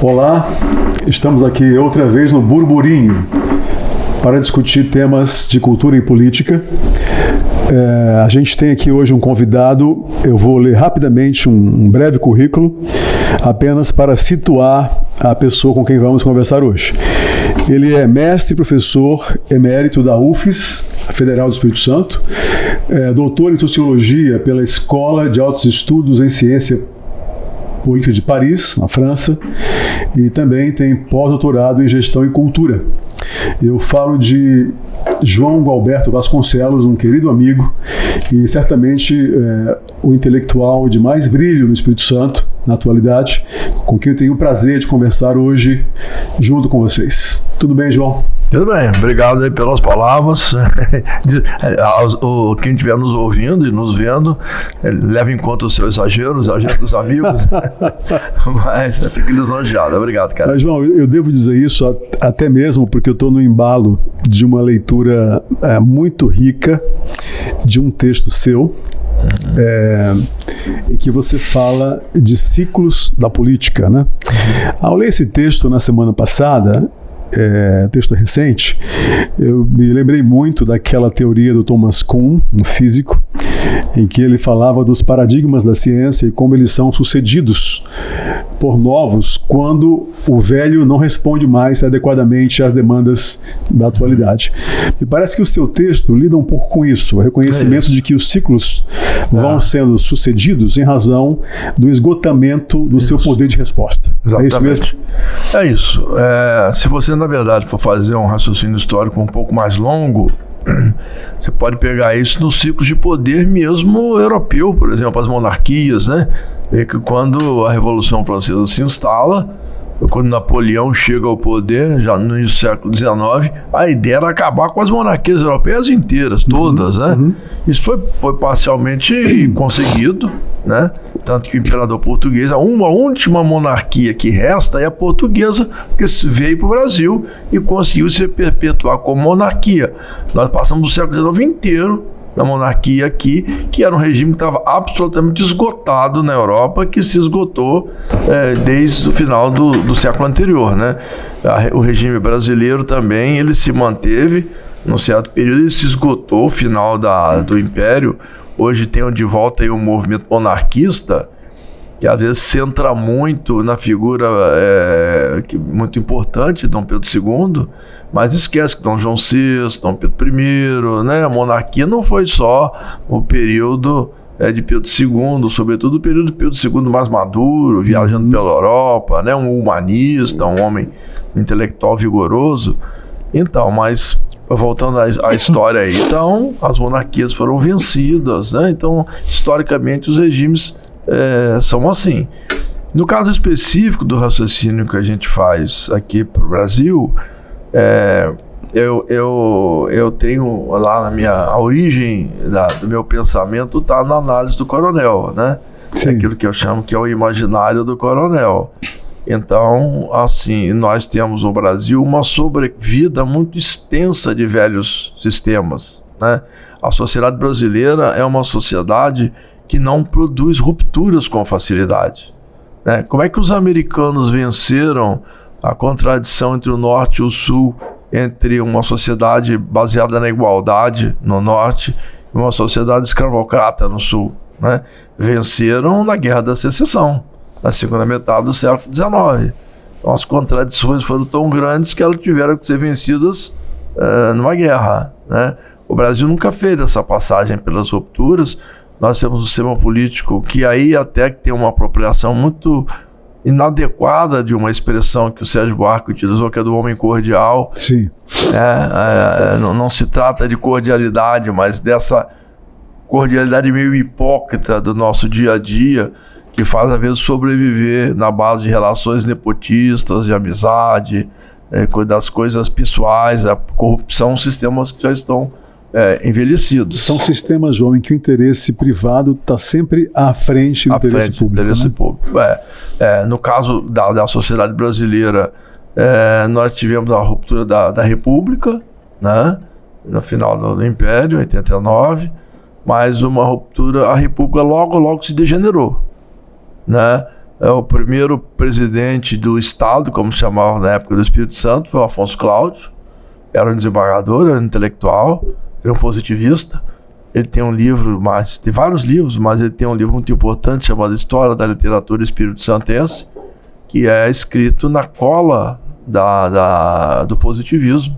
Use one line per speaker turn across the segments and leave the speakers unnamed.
Olá, estamos aqui outra vez no Burburinho para discutir temas de cultura e política. A gente tem aqui hoje um convidado, eu vou ler rapidamente um breve currículo, apenas para situar a pessoa com quem vamos conversar hoje. Ele é mestre e professor emérito da UFES, Federal do Espírito Santo, doutor em Sociologia pela Escola de Altos Estudos em Ciência Política de Paris, na França, e também tem pós-doutorado em Gestão e Cultura. Eu falo de João Gualberto Vasconcelos, um querido amigo e certamente o intelectual de mais brilho no Espírito Santo, na atualidade, com quem eu tenho o prazer de conversar hoje junto com vocês. Tudo bem, João?
Tudo bem, obrigado aí pelas palavras. Quem estiver nos ouvindo e nos vendo, leve em conta o seu exagero dos amigos, mas fique lisonjeado. Obrigado, cara.
Mas, João, eu devo dizer isso até mesmo porque eu estou no embalo de uma leitura muito rica de um texto seu, em que você fala de ciclos da política, né? Ao ler esse texto na semana passada, texto recente, eu me lembrei muito daquela teoria do Thomas Kuhn, um físico, em que ele falava dos paradigmas da ciência e como eles são sucedidos por novos quando o velho não responde mais adequadamente às demandas da atualidade. Me parece que o seu texto lida um pouco com isso, o reconhecimento de que os ciclos vão sendo sucedidos em razão do esgotamento do seu poder de resposta.
Exatamente.
É isso mesmo?
É isso. Se você, na verdade, for fazer um raciocínio histórico um pouco mais longo, você pode pegar isso nos ciclos de poder mesmo europeu, por exemplo, as monarquias, né? Vê que quando a Revolução Francesa se instala, quando Napoleão chega ao poder, já no início do século XIX, a ideia era acabar com as monarquias europeias inteiras, todas, né? Isso foi parcialmente conseguido, né? Tanto que o imperador português, a última monarquia que resta é a portuguesa, que veio para o Brasil e conseguiu se perpetuar como monarquia. Nós passamos o século XIX inteiro na monarquia aqui, que era um regime que estava absolutamente esgotado na Europa, que se esgotou desde o final do século anterior, né? O regime brasileiro também, ele se manteve, num certo período ele se esgotou, o final do Império. Hoje tem de volta aí um movimento monarquista, que às vezes centra muito na figura muito importante de Dom Pedro II, mas esquece que Dom João VI, Dom Pedro I, né? A monarquia não foi só o período de Pedro II, sobretudo o período de Pedro II mais maduro, viajando pela Europa, né? Um humanista, um homem intelectual vigoroso. Então, mas voltando à história aí, então as monarquias foram vencidas, né? Então, historicamente, os regimes são assim. No caso específico do raciocínio que a gente faz aqui para o Brasil, eu tenho lá a origem do meu pensamento está na análise do Coronel, né? É aquilo que eu chamo que é o imaginário do Coronel. Então, assim, nós temos no Brasil uma sobrevida muito extensa de velhos sistemas, né? A sociedade brasileira é uma sociedade que não produz rupturas com facilidade, né? Como é que os americanos venceram a contradição entre o norte e o sul, entre uma sociedade baseada na igualdade no norte e uma sociedade escravocrata no sul, né? Venceram na Guerra da Secessão, na segunda metade do século XIX. Então, as contradições foram tão grandes que elas tiveram que ser vencidas numa guerra, né? O Brasil nunca fez essa passagem pelas rupturas. Nós temos um sistema político que aí até que tem uma apropriação muito inadequada de uma expressão que o Sérgio Buarque utilizou, que é do homem cordial.
Sim.
Não se trata de cordialidade, mas dessa cordialidade meio hipócrita do nosso dia a dia, que faz, às vezes, sobreviver na base de relações nepotistas, de amizade, das coisas pessoais, a corrupção, sistemas que já estão envelhecidos.
São sistemas, João, em que o interesse privado está sempre à frente do interesse público.
No caso da sociedade brasileira, nós tivemos a ruptura da República, né? No final do Império, 89, mas uma ruptura, a República logo se degenerou, né? O primeiro presidente do Estado, como se chamava na época do Espírito Santo, foi o Afonso Cláudio. Era um desembargador, era um intelectual, era um positivista. Ele tem um livro, tem vários livros, mas ele tem um livro muito importante chamado História da Literatura Espírito-Santense, que é escrito na cola do positivismo,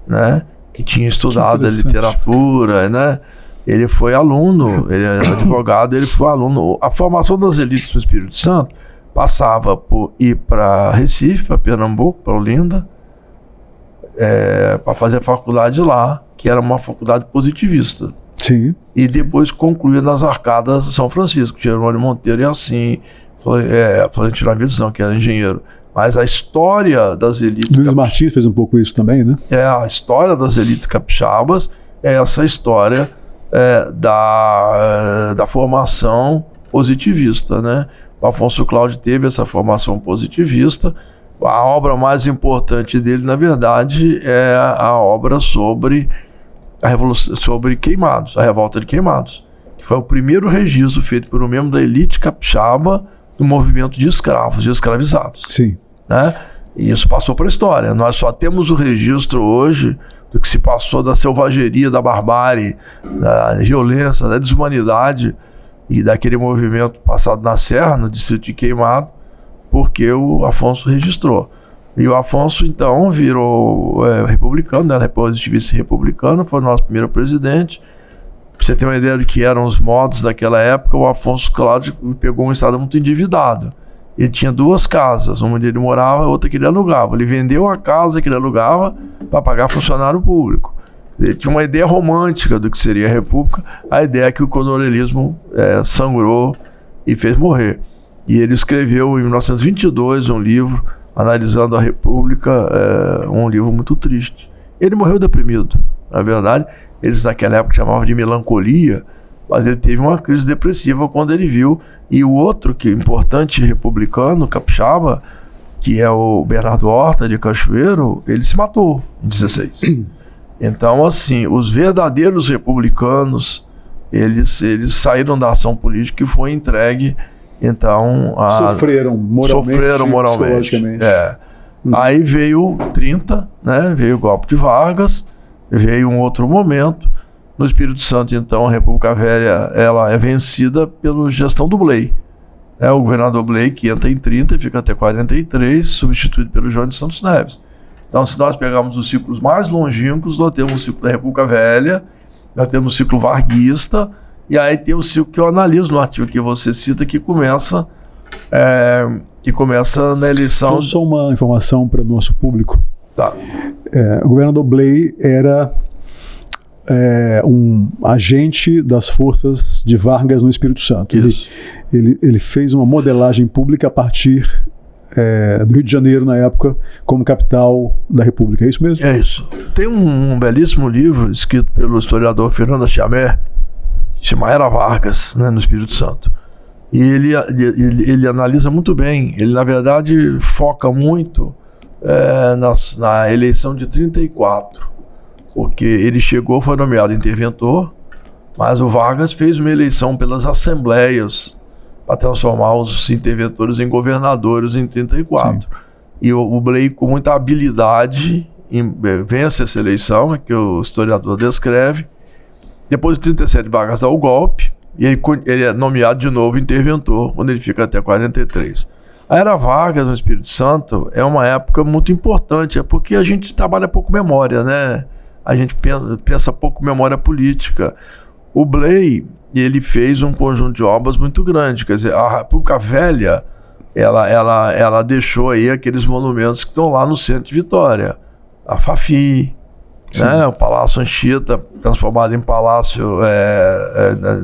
né? Que tinha estudado a literatura, né? Ele foi aluno, ele era advogado, ele foi aluno. A formação das elites do Espírito Santo passava por ir para Recife, para Pernambuco, para Olinda, para fazer a faculdade lá, que era uma faculdade positivista.
Sim.
E depois concluía nas Arcadas de São Francisco, Jerônimo Monteiro e assim, Florentino Navides não, que era engenheiro. Mas a história das elites...
Luiz Martins fez um pouco isso também, né?
A história das elites capixabas é essa história da formação positivista, né? O Afonso Cláudio teve essa formação positivista. A obra mais importante dele, na verdade, é a obra sobre a revolução, sobre Queimados, a revolta de Queimados, que foi o primeiro registro feito por um membro da elite capixaba do movimento de escravos, de escravizados.
Sim.
Né? E isso passou para a história. Nós só temos o registro hoje do que se passou da selvageria, da barbárie, da violência, da desumanidade e daquele movimento passado na Serra, no distrito de Queimado, porque o Afonso registrou. E o Afonso, então, virou republicano, né, positivista republicano, foi o nosso primeiro presidente. Pra você ter uma ideia do que eram os modos daquela época, o Afonso Cláudio pegou um estado muito endividado. Ele tinha 2 casas, uma onde ele morava e outra que ele alugava. Ele vendeu a casa que ele alugava para pagar funcionário público. Ele tinha uma ideia romântica do que seria a República, a ideia é que o coronelismo sangrou e fez morrer. E ele escreveu em 1922 um livro analisando a República, um livro muito triste. Ele morreu deprimido, na verdade. Eles naquela época chamavam de melancolia, mas ele teve uma crise depressiva quando ele viu. E o outro, que é importante republicano, capixaba, que é o Bernardo Horta de Cachoeiro, ele se matou em 16. Então, assim, os verdadeiros republicanos, eles saíram da ação política e foi entregue, então...
Sofreram moralmente. Psicologicamente.
Aí veio 30, né? Veio o golpe de Vargas, veio um outro momento. No Espírito Santo, então, a República Velha, ela é vencida pela gestão do Blay. O governador Blay, que entra em 30 e fica até 43, substituído pelo João de Santos Neves. Então, se nós pegarmos os ciclos mais longínquos, nós temos o ciclo da República Velha, nós temos o ciclo varguista, e aí tem o ciclo que eu analiso no artigo que você cita, que começa na eleição...
Só uma informação para o nosso público.
Tá.
O governador Blay era... um agente das forças de Vargas no Espírito Santo. Ele fez uma modelagem pública a partir do Rio de Janeiro, na época, como capital da República. É isso mesmo?
É isso. Tem um belíssimo livro escrito pelo historiador Fernando Chiamé, que se chama Era Vargas, né, no Espírito Santo. E ele analisa muito bem. Ele, na verdade, foca muito na eleição de 34. Porque ele chegou, foi nomeado interventor, mas o Vargas fez uma eleição pelas assembleias para transformar os interventores em governadores em 34. Sim. E o Blay, com muita habilidade, vence essa eleição, que o historiador descreve. Depois de 37, Vargas dá o golpe, e ele é nomeado de novo interventor, quando ele fica até 43. A Era Vargas no Espírito Santo é uma época muito importante, porque a gente trabalha pouco memória, né? A gente pensa pouco memória política. O Blay, ele fez um conjunto de obras muito grande. Quer dizer, a República Velha, ela deixou aí aqueles monumentos que estão lá no centro de Vitória. A Fafi, né? O Palácio Anchieta, transformado em palácio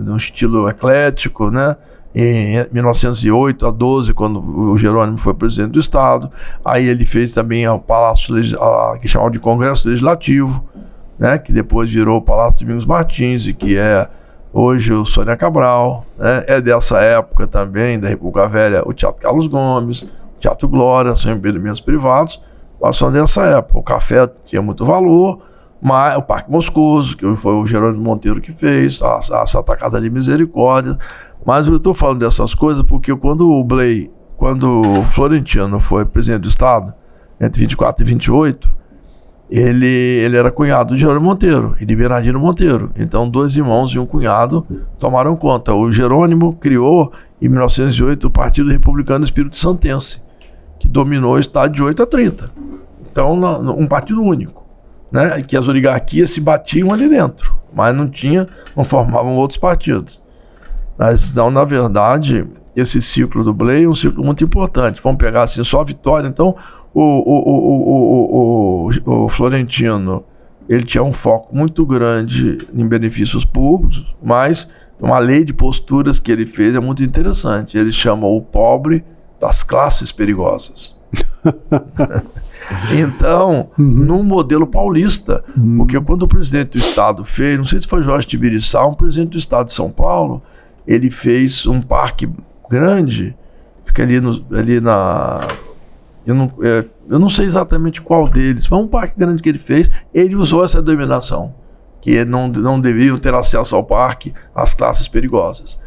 no estilo eclético, né? Em 1908 a 12, quando o Jerônimo foi presidente do Estado. Aí ele fez também o Palácio que chamava de Congresso Legislativo, né, que depois virou o Palácio Domingos Martins, e que é hoje o Sônia Cabral, né? É dessa época também, da República Velha, o Teatro Carlos Gomes, o Teatro Glória, são empreendimentos privados, mas são dessa época. O café tinha muito valor, mas o Parque Moscoso, que foi o Jerônimo Monteiro que fez, a Santa Casa de Misericórdia. Mas eu estou falando dessas coisas porque quando o Blay quando o Florentino foi presidente do Estado, entre 24 e 28, ele era cunhado de Jerônimo Monteiro e de Bernardino Monteiro. Então, 2 irmãos e um cunhado tomaram conta. O Jerônimo criou, em 1908, o Partido Republicano Espírito Santense, que dominou o Estado de 8 a 30. Então, um partido único, né? Que as oligarquias se batiam ali dentro, mas não formavam outros partidos. Mas, então, na verdade, esse ciclo do Blay é um ciclo muito importante. Vamos pegar assim, só a Vitória. Então, o Florentino, ele tinha um foco muito grande em benefícios públicos, mas uma lei de posturas que ele fez é muito interessante. Ele chama o pobre das classes perigosas. Então, no modelo paulista, porque quando o presidente do Estado fez, não sei se foi Jorge Tibiriçá, um presidente do Estado de São Paulo, ele fez um parque grande, fica ali na... Eu não sei exatamente qual deles, mas um parque grande que ele fez, ele usou essa denominação, que não deviam ter acesso ao parque as classes perigosas.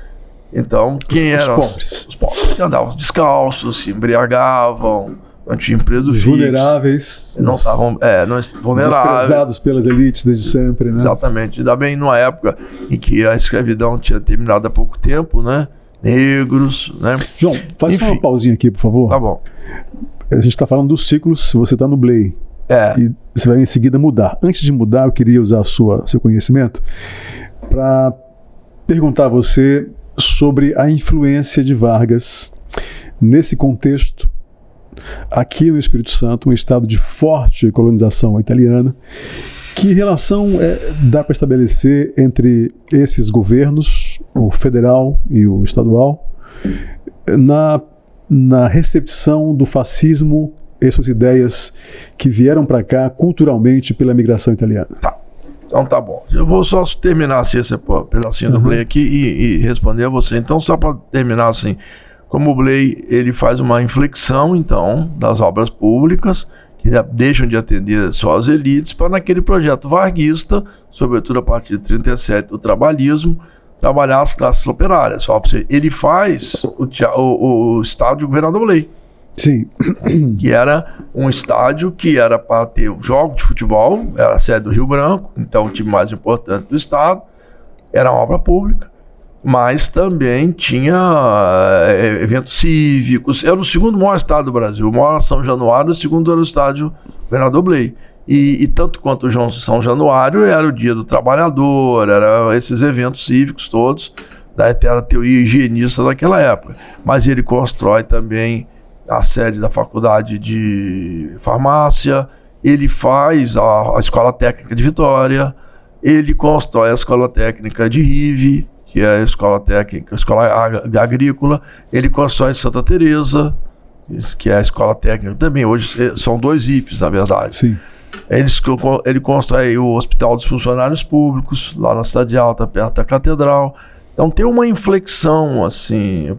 Então, quem eram os pobres? Que andavam descalços, se embriagavam, não tinham emprego fixo.
Vulneráveis.
Não estavam vulneráveis.
Desprezados pelas elites desde sempre, né?
Exatamente. Ainda bem numa época em que a escravidão tinha terminado há pouco tempo, né? Negros, né?
João, faz só uma pausinha aqui, por favor.
Tá bom.
A gente está falando dos ciclos, você está no Blay. E você vai em seguida mudar. Antes de mudar, eu queria usar seu conhecimento para perguntar a você sobre a influência de Vargas nesse contexto aqui no Espírito Santo, um estado de forte colonização italiana. Que relação dá para estabelecer entre esses governos, o federal e o estadual, na recepção do fascismo e suas ideias que vieram para cá culturalmente pela migração italiana?
Tá. Então tá bom. Eu vou só terminar assim, esse pedacinho do Blay aqui e responder a você. Então, só para terminar assim, como o Blay, ele faz uma inflexão, então, das obras públicas, que deixam de atender só as elites, para naquele projeto varguista, sobretudo a partir de 37, o trabalhismo, trabalhar as classes operárias. Ele faz o estádio Governador Blay.
Sim.
Que era um estádio que era para ter jogos de futebol, era a sede do Rio Branco, então o time mais importante do estado, era uma obra pública, mas também tinha eventos cívicos. Era o segundo maior estádio do Brasil. O maior era São Januário, o segundo era o estádio Governador Blay. E tanto quanto o São Januário era o Dia do Trabalhador, era esses eventos cívicos todos, era a teoria higienista daquela época. Mas ele constrói também a sede da Faculdade de Farmácia, ele faz a Escola Técnica de Vitória, ele constrói a Escola Técnica de Rive, que é a Escola Técnica, a Escola Agrícola, ele constrói Santa Teresa, que é a Escola Técnica também. Hoje são 2 IFES, na verdade.
Sim.
Ele constrói o Hospital dos Funcionários Públicos, lá na Cidade Alta, perto da Catedral. Então tem uma inflexão, assim,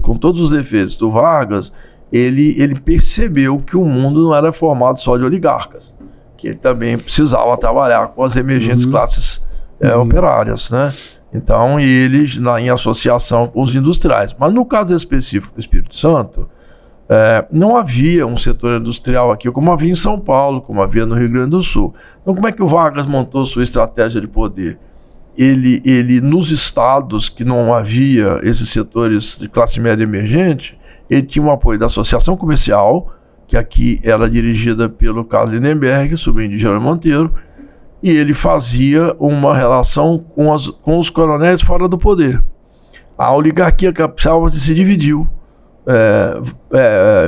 com todos os defeitos do Vargas. Ele percebeu que o mundo não era formado só de oligarcas, que ele também precisava trabalhar com as emergentes classes operárias, né? Então, ele em associação com os industriais. Mas no caso específico do Espírito Santo, não havia um setor industrial aqui, como havia em São Paulo, como havia no Rio Grande do Sul. Então, como é que o Vargas montou sua estratégia de poder? Ele nos estados que não havia esses setores de classe média emergente, ele tinha o apoio da Associação Comercial, que aqui era dirigida pelo Carlos Lindenberg, sobrinho de Jerônimo Monteiro, e ele fazia uma relação com os coronéis fora do poder. A oligarquia capital se dividiu.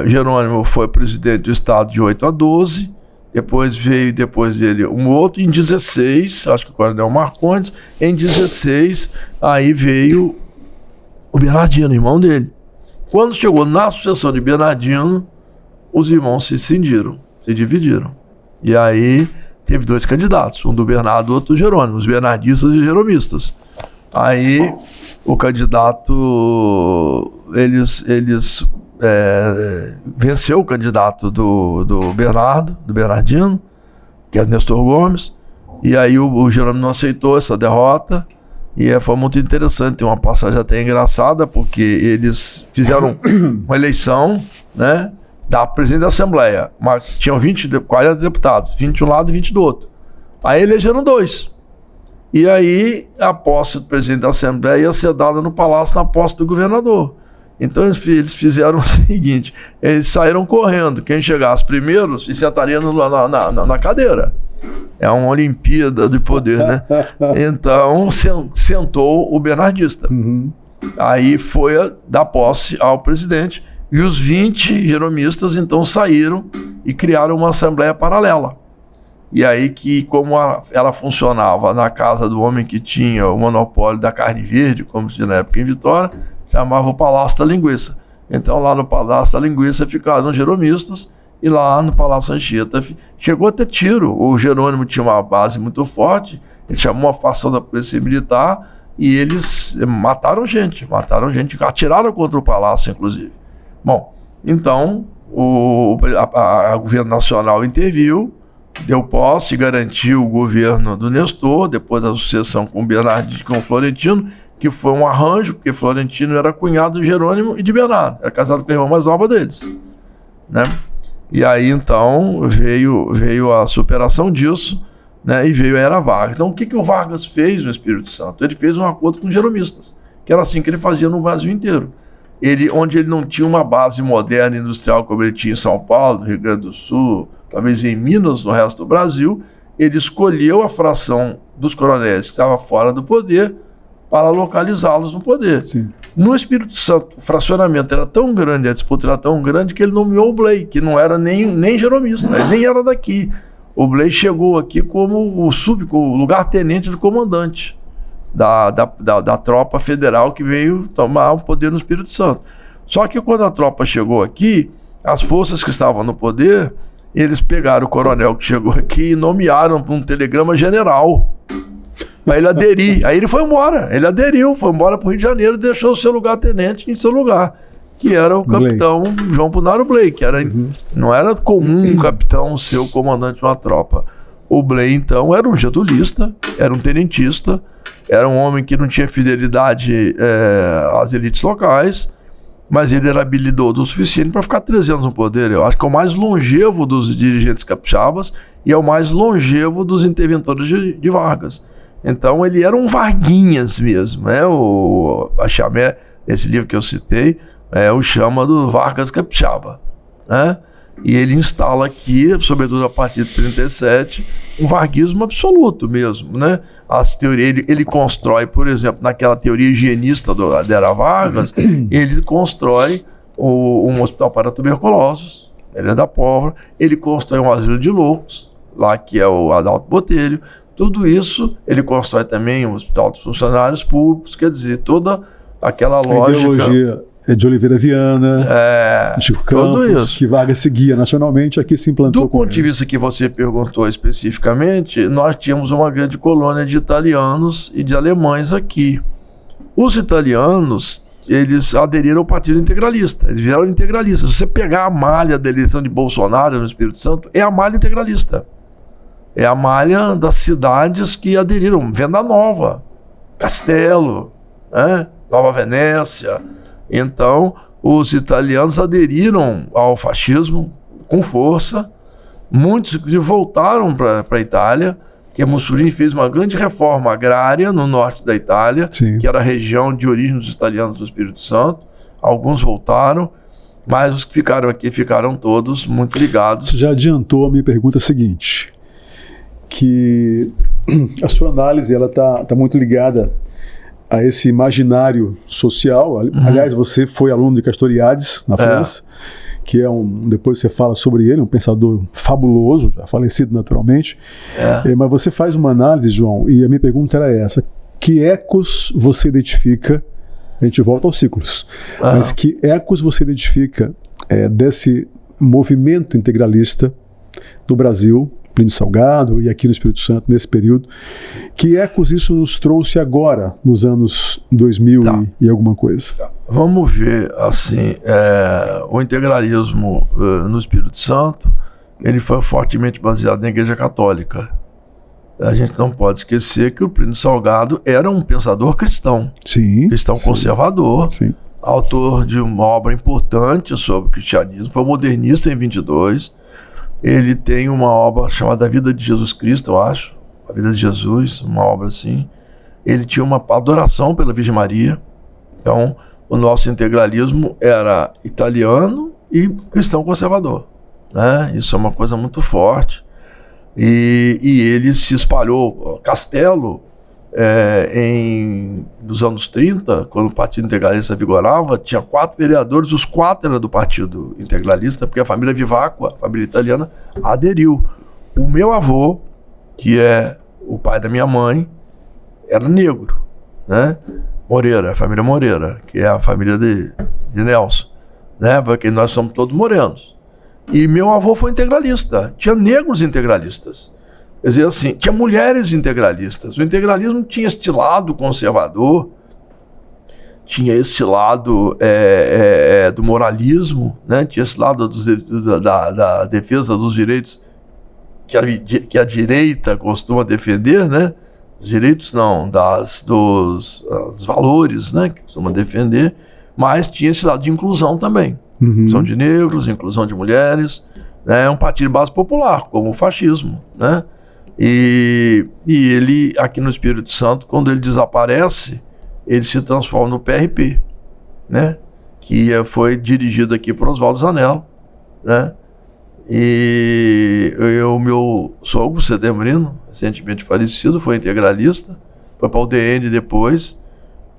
Jerônimo foi presidente do Estado de 8 a 12, depois dele um outro, em 16, acho que o coronel Marcondes, em 16, aí veio o Bernardino, irmão dele. Quando chegou na sucessão de Bernardino, os irmãos se cindiram, se dividiram. E aí teve 2 candidatos, um do Bernardo e outro do Jerônimo, os bernardistas e jeromistas. Aí o candidato, venceu o candidato do Bernardino, que é o Nestor Gomes, e aí o Jerônimo não aceitou essa derrota, E foi muito interessante, tem uma passagem até engraçada, porque eles fizeram uma eleição, né, da presidente da Assembleia, mas tinham 40 deputados, 20 de um lado e 20 do outro. Aí elegeram 2. E aí a posse do presidente da Assembleia ia ser dada no palácio na posse do governador. Então eles fizeram o seguinte, eles saíram correndo, quem chegasse primeiro se sentaria na cadeira. É uma Olimpíada de poder, né? Então sentou o bernardista. Aí foi dar posse ao presidente e os 20 jeromistas então saíram e criaram uma assembleia paralela. E aí que, como ela funcionava na casa do homem que tinha o monopólio da carne verde, como se na época em Vitória, chamava o Palácio da Linguiça. Então lá no Palácio da Linguiça ficaram os jeromistas e lá no Palácio Anchieta chegou a ter tiro. O Jerônimo tinha uma base muito forte, ele chamou uma facção da polícia militar e eles mataram gente, atiraram contra o palácio, inclusive. Bom, então o governo nacional interviu, deu posse e garantiu o governo do Nestor, depois da sucessão com o Bernardino e com o Florentino, que foi um arranjo, porque Florentino era cunhado de Jerônimo e de Bernardo, era casado com a irmã mais nova deles, né? E aí então veio a superação disso, né? E veio a Era Vargas. Então o que o Vargas fez no Espírito Santo? Ele fez um acordo com os jeromistas, que era assim que ele fazia no Brasil inteiro. Onde ele não tinha uma base moderna industrial como ele tinha em São Paulo, no Rio Grande do Sul, talvez em Minas, no resto do Brasil, ele escolheu a fração dos coronéis que estava fora do poder para localizá-los no poder.
Sim.
No Espírito Santo, o fracionamento era tão grande, a disputa era tão grande, que ele nomeou o Blay, que não era nem jeromista, ele nem era daqui. O Blay chegou aqui como o lugar-tenente do comandante da tropa federal que veio tomar o poder no Espírito Santo. Só que quando a tropa chegou aqui, as forças que estavam no poder, eles pegaram o coronel que chegou aqui e nomearam para um telegrama general para ele aderir. Aí ele foi embora, ele aderiu, foi embora para o Rio de Janeiro e deixou o seu lugar-tenente em seu lugar, que era o capitão João Punaro Blay, que era, não era comum um capitão ser o comandante de uma tropa. O Blay, então, era um getulista, era um tenentista, era um homem que não tinha fidelidade às elites locais, mas ele era habilidoso o suficiente para ficar 13 anos no poder. Eu acho que é o mais longevo dos dirigentes capixabas e é o mais longevo dos interventores de Vargas. Então ele era um Varguinhas mesmo, né? O Achamé, esse livro que eu citei, o chama do Vargas Capixaba, né? E ele instala aqui, sobretudo a partir de 37, um varguismo absoluto mesmo, né? As teorias, ele constrói, por exemplo, naquela teoria higienista da Era Vargas, ele constrói um hospital para tuberculosos, ele é da Pólvora, ele constrói um asilo de loucos, lá que é o Adalto Botelho, tudo isso, ele constrói também um hospital dos funcionários públicos, quer dizer, toda aquela lógica...
ideologia de Oliveira Viana, Chico Campos, que Vargas seguia nacionalmente, aqui se implantou. Do
ponto de vista que você perguntou especificamente, nós tínhamos uma grande colônia de italianos e de alemães aqui. Os italianos, eles aderiram ao Partido Integralista, eles viraram integralistas. Se você pegar a malha da eleição de Bolsonaro no Espírito Santo, é a malha integralista. É a malha das cidades que aderiram. Venda Nova, Castelo, né? Nova Venécia. Então, os italianos aderiram ao fascismo com força. Muitos voltaram para a Itália, que Mussolini fez uma grande reforma agrária no norte da Itália,
Sim.
que era a região de origem dos italianos do Espírito Santo. Alguns voltaram, mas os que ficaram aqui ficaram todos muito ligados.
Você já adiantou a minha pergunta seguinte, que a sua análise ela tá muito ligada a esse imaginário social. Aliás, você foi aluno de Castoriadis, na França, que é depois você fala sobre ele, um pensador fabuloso, já falecido naturalmente. Mas você faz uma análise, João, e a minha pergunta era essa: que ecos você identifica, a gente volta aos ciclos, mas que ecos você identifica desse movimento integralista do Brasil, Plínio Salgado e aqui no Espírito Santo, nesse período, que ecos isso nos trouxe agora, nos anos 2000 e alguma coisa?
Vamos ver, assim, o integralismo no Espírito Santo, ele foi fortemente baseado na Igreja Católica. a gente não pode esquecer que o Plínio Salgado era um pensador cristão.
Sim.
Cristão conservador.
Sim.
Autor de uma obra importante sobre o cristianismo. Foi modernista em 22. Ele tem uma obra chamada A Vida de Jesus Cristo, eu acho. A Vida de Jesus, uma obra assim. Ele tinha uma adoração pela Virgem Maria. Então, o nosso integralismo era italiano e cristão conservador, né? Isso é uma coisa muito forte. E ele se espalhou. Castelo, dos anos 30, quando o Partido Integralista vigorava, tinha 4 vereadores, os 4 eram do Partido Integralista, porque a família Vivacqua, a família italiana, aderiu. O meu avô, que é o pai da minha mãe, era negro, né? Moreira, a família Moreira, que é a família de Nelson, né? Porque nós somos todos morenos. E meu avô foi integralista. Tinha negros integralistas. Quer dizer assim, tinha mulheres integralistas. O integralismo tinha este lado conservador, tinha esse lado do moralismo, né? Tinha esse lado da defesa dos direitos que a direita costuma defender, né? Os direitos não, dos valores, né? Que costuma defender, mas tinha esse lado de inclusão também. Inclusão de negros, inclusão de mulheres, né? Um partido de base popular, como o fascismo, né? E ele, aqui no Espírito Santo, quando ele desaparece, ele se transforma no PRP, né? Que foi dirigido aqui por Oswaldo Zanello, né? E o meu sogro, Setembrino, recentemente falecido, foi integralista, foi para o UDN depois.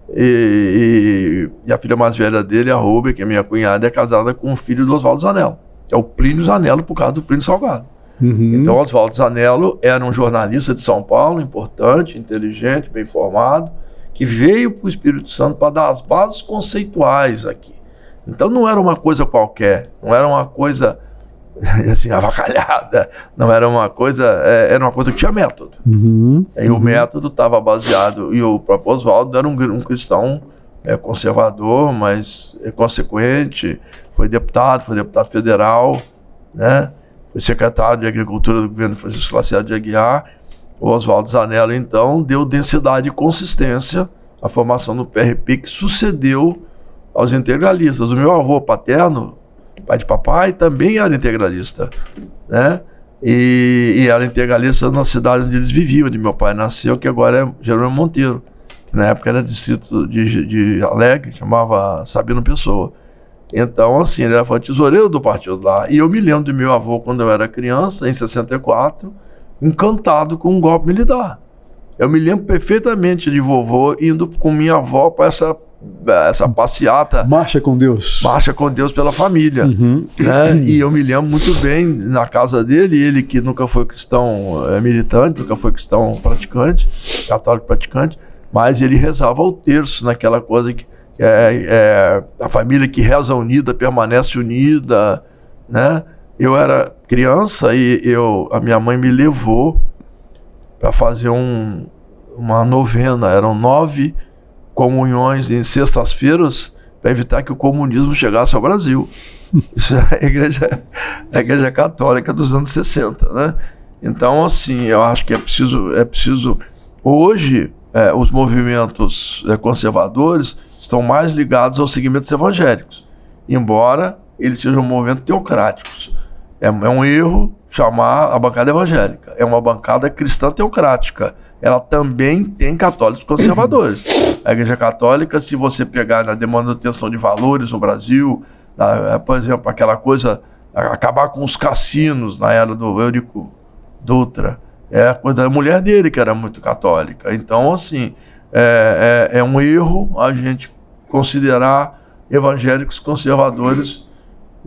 E a filha mais velha dele, a Rubia, que é minha cunhada, é casada com o filho do Oswaldo Zanello, que é o Plínio Zanello, por causa do Plínio Salgado. Então, Oswaldo Zanello era um jornalista de São Paulo, importante, inteligente, bem informado, que veio para o Espírito Santo para dar as bases conceituais aqui. Então, não era uma coisa qualquer, não era uma coisa assim, avacalhada, não era uma coisa, era uma coisa que tinha método. E o método estava baseado, e o próprio Oswaldo era um cristão conservador, mas consequente, foi deputado federal, né? Foi secretário de Agricultura do governo Francisco Lacerda de Aguiar. O Oswaldo Zanello, então, deu densidade e consistência à formação do PRP, que sucedeu aos integralistas. O meu avô paterno, pai de papai, também era integralista, né? E era integralista na cidade onde eles viviam, onde meu pai nasceu, que agora é Jerônimo Monteiro, que na época era distrito de Alegre, chamava Sabino Pessoa. Então, assim, ele foi tesoureiro do partido lá. E eu me lembro do meu avô, quando eu era criança, em 64, encantado com um golpe militar. Eu me lembro perfeitamente de vovô indo com minha avó para essa passeata.
Marcha com Deus.
Marcha com Deus pela família. Né? E eu me lembro muito bem, na casa dele, ele que nunca foi cristão militante, nunca foi cristão praticante, católico praticante, mas ele rezava o terço, naquela coisa que a família que reza unida permanece unida, né? Eu era criança e a minha mãe me levou para fazer uma novena. Eram 9 comunhões em sextas-feiras para evitar que o comunismo chegasse ao Brasil. Isso é a igreja católica dos anos 60, né? Então, assim, eu acho que é preciso hoje, os movimentos conservadores estão mais ligados aos segmentos evangélicos, embora eles sejam movimentos teocráticos. É um erro chamar a bancada evangélica. É uma bancada cristã teocrática. Ela também tem católicos conservadores. A Igreja Católica, se você pegar na manutenção de valores no Brasil, por exemplo, aquela coisa, acabar com os cassinos na era do Eurico Dutra, é a coisa da mulher dele que era muito católica. Então, assim, é um erro a gente considerar evangélicos conservadores.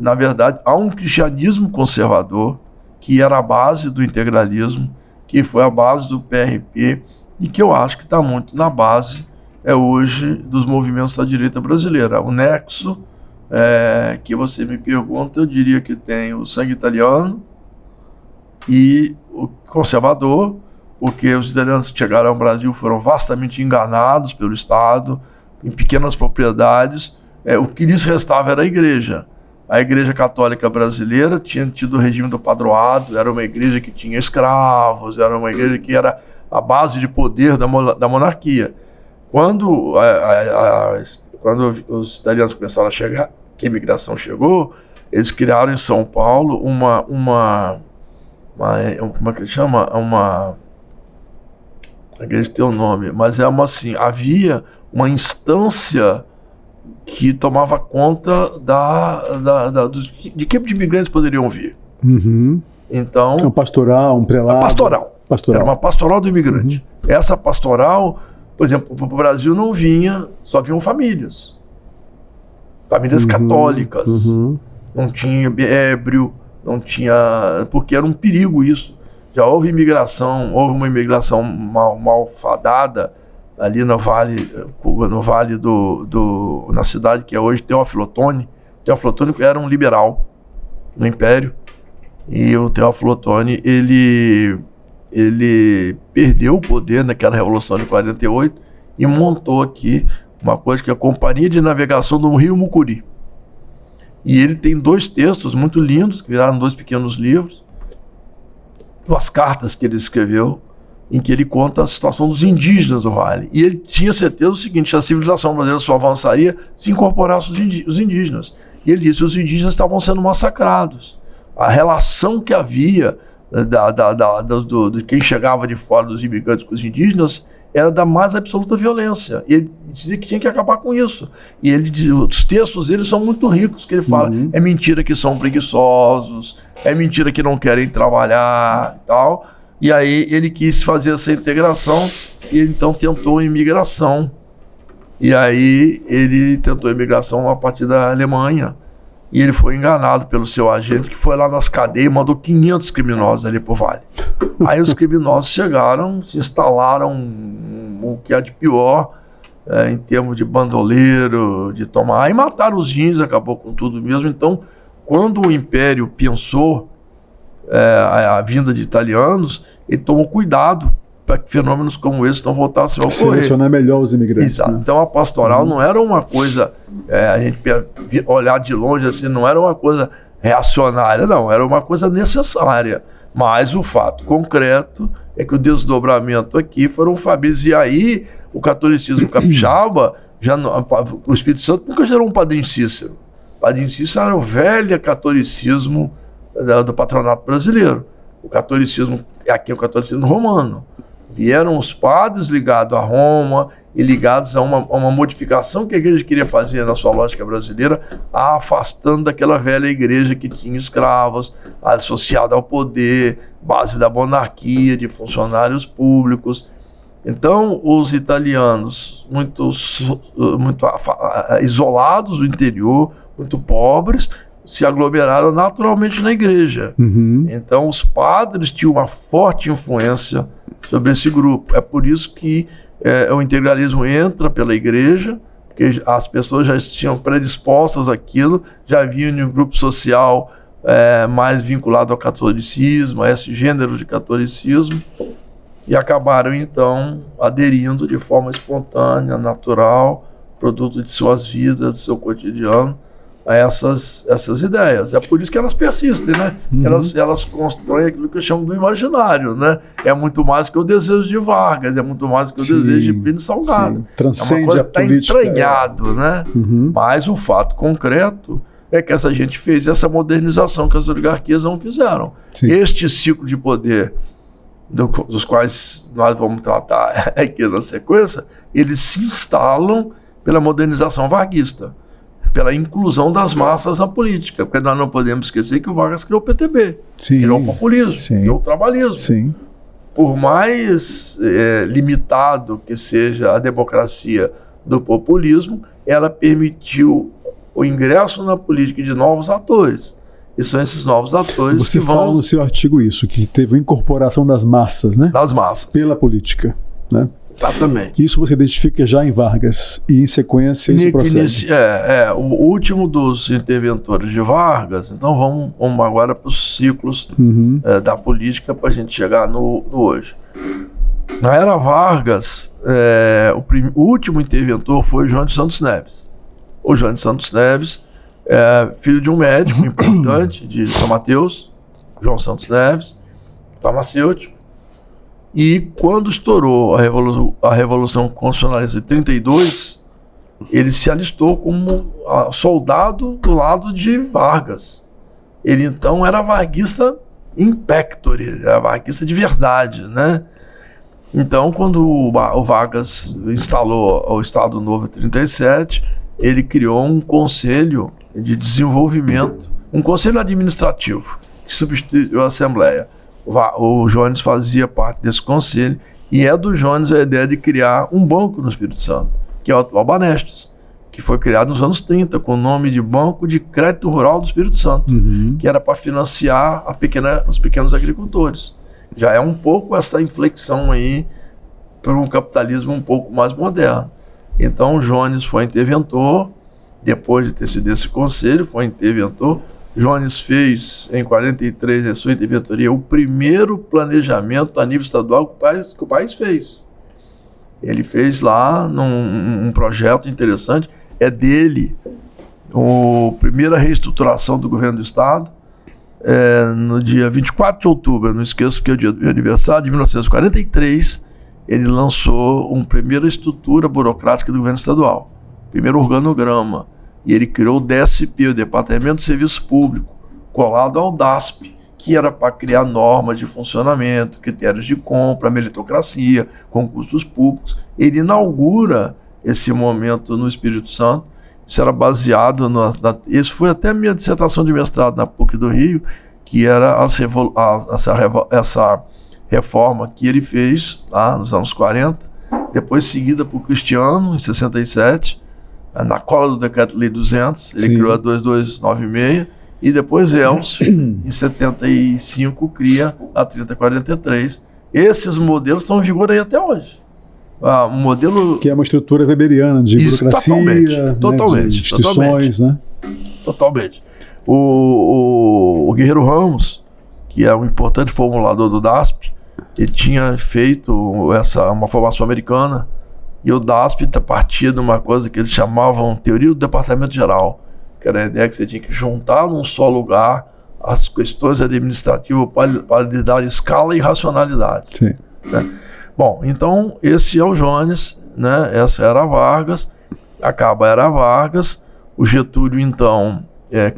Na verdade, há um cristianismo conservador que era a base do integralismo, que foi a base do PRP e que eu acho que está muito na base hoje dos movimentos da direita brasileira. O nexo que você me pergunta, eu diria que tem o sangue italiano e o conservador, porque os italianos que chegaram ao Brasil foram vastamente enganados pelo Estado, em pequenas propriedades. O que lhes restava era a igreja. A Igreja Católica Brasileira tinha tido o regime do padroado, era uma igreja que tinha escravos, era uma igreja que era a base de poder da monarquia. Quando os italianos começaram a chegar, que a imigração chegou, eles criaram em São Paulo como é que chama? A igreja tem um nome, mas assim, havia uma instância que tomava conta de que tipo de imigrantes poderiam vir.
Uhum.
Então,
um pastoral, um prelado.
Pastoral. Era uma pastoral do imigrante. Uhum. Essa pastoral, por exemplo, para o Brasil não vinha, só vinham famílias. Famílias católicas. Uhum. Não tinha ébrio, não tinha... Porque era um perigo isso. Já houve uma imigração malfadada ali no vale na cidade que é hoje Teófilo Otoni. Teófilo Otoni era um liberal no Império, e o Teófilo Otoni ele perdeu o poder naquela Revolução de 48 e montou aqui uma coisa que é a Companhia de Navegação do Rio Mucuri. E ele tem 2 textos muito lindos, que viraram 2 pequenos livros, 2 cartas que ele escreveu, em que ele conta a situação dos indígenas do Vale. E ele tinha certeza do seguinte: a civilização brasileira só avançaria se incorporasse os indígenas. E ele disse que os indígenas estavam sendo massacrados. A relação que havia de quem chegava de fora dos imigrantes com os indígenas era da mais absoluta violência. E ele dizia que tinha que acabar com isso. E ele dizia, os textos dele são muito ricos, que ele fala, é mentira que são preguiçosos, é mentira que não querem trabalhar e tal. E aí ele quis fazer essa integração e ele então tentou a imigração. E aí ele tentou a imigração a partir da Alemanha. E ele foi enganado pelo seu agente, que foi lá nas cadeias e mandou 500 criminosos ali pro Vale. Aí os criminosos chegaram, se instalaram o que há de pior, em termos de bandoleiro, de tomar... E mataram os índios, acabou com tudo mesmo. Então, quando o Império pensou a vinda de italianos, ele tomou cuidado para que fenômenos como esse não voltassem a ocorrer.
Selecionar melhor os imigrantes.
Exato.
Né?
Então a pastoral não era uma coisa, a gente olhar de longe assim, não era uma coisa reacionária, não, era uma coisa necessária. Mas o fato concreto é que o desdobramento aqui foram famílias. E aí o catolicismo capixaba, o Espírito Santo nunca gerou um Padre Cícero. O Padre Cícero era o velho catolicismo do patronato brasileiro. O catolicismo, aqui é o catolicismo romano. Vieram os padres ligados a Roma e ligados a uma modificação que a igreja queria fazer na sua lógica brasileira, afastando daquela velha igreja que tinha escravos, associada ao poder, base da monarquia, de funcionários públicos. Então, os italianos, muito isolados do interior, muito pobres, se aglomeraram naturalmente na igreja. Então, os padres tinham uma forte influência sobre esse grupo. É por isso que o integralismo entra pela igreja, porque as pessoas já estavam predispostas àquilo, já haviam um grupo social mais vinculado ao catolicismo, a esse gênero de catolicismo, e acabaram, então, aderindo de forma espontânea, natural, produto de suas vidas, do seu cotidiano, a essas ideias. É por isso que elas persistem, né? Elas constroem aquilo que eu chamo do imaginário, né? É muito mais que o desejo de Vargas, é muito mais que o desejo de Plínio Salgado.
Transcende
é uma coisa
a política.
Está entranhado, né? Mas o fato concreto é que essa gente fez essa modernização que as oligarquias não fizeram.
Sim.
Este ciclo de poder, dos quais nós vamos tratar aqui na sequência, eles se instalam pela modernização varguista, pela inclusão das massas na política, porque nós não podemos esquecer que o Vargas criou o PTB, criou o populismo, criou o trabalhismo.
Sim.
Por mais limitado que seja a democracia do populismo, ela permitiu o ingresso na política de novos atores. E são esses novos atores
Você
que vão...
fala no seu artigo isso, que teve a incorporação das massas, né?
Das massas.
Pela política, né?
Exatamente.
Isso você identifica já em Vargas e em sequência isso procede.
O último dos interventores de Vargas. Então vamos agora para os ciclos da política para a gente chegar no hoje. Na era Vargas, o último interventor foi o João de Santos Neves. O João de Santos Neves filho de um médico importante de São Mateus, João Santos Neves, farmacêutico. E quando estourou a Revolução Constitucionalista de 32, ele se alistou como soldado do lado de Vargas. Ele então era varguista in pectore, era varguista de verdade, né? Então, quando o Vargas instalou o Estado Novo em 37, ele criou um conselho de desenvolvimento, um conselho administrativo, que substituiu a Assembleia. O Jones fazia parte desse conselho, e é do Jones a ideia de criar um banco no Espírito Santo, que é o atual Banestes, que foi criado nos anos 30, com o nome de Banco de Crédito Rural do Espírito Santo, que era para financiar os pequenos agricultores. Já é um pouco essa inflexão aí para um capitalismo um pouco mais moderno. Então o Jones foi interventor, depois de ter sido esse conselho, foi interventor. Jones fez, em 43, a sua interventoria, o primeiro planejamento a nível estadual que o país fez. Ele fez lá um projeto interessante, é dele, a primeira reestruturação do governo do Estado, no dia 24 de outubro, não esqueço que é o dia do meu aniversário, de 1943, ele lançou uma primeira estrutura burocrática do governo estadual, primeiro organograma, e ele criou o DSP, o Departamento de Serviço Público, colado ao DASP, que era para criar normas de funcionamento, critérios de compra, meritocracia, concursos públicos. Ele inaugura esse momento no Espírito Santo. Isso era baseado isso foi até minha dissertação de mestrado na PUC do Rio, que era essa reforma que ele fez lá nos anos 40, depois seguida por Cristiano, em 67, na cola do Decreto-Lei 200, ele criou a 2296, e depois Elcio, em 75, cria a 3043. Esses modelos estão em vigor aí até hoje. Um modelo...
Que é uma estrutura weberiana de burocracia,
totalmente,
de instituições, né?
Totalmente. O Guerreiro Ramos, que é um importante formulador do DASP, ele tinha feito uma formação americana, e o DASP partia de uma coisa que eles chamavam teoria do departamento geral, que era a ideia que você tinha que juntar num só lugar as questões administrativas para lhe dar escala e racionalidade.
Sim.
Né? Bom, então esse é o Jones, né? Essa era a Vargas, acaba a era Vargas, o Getúlio então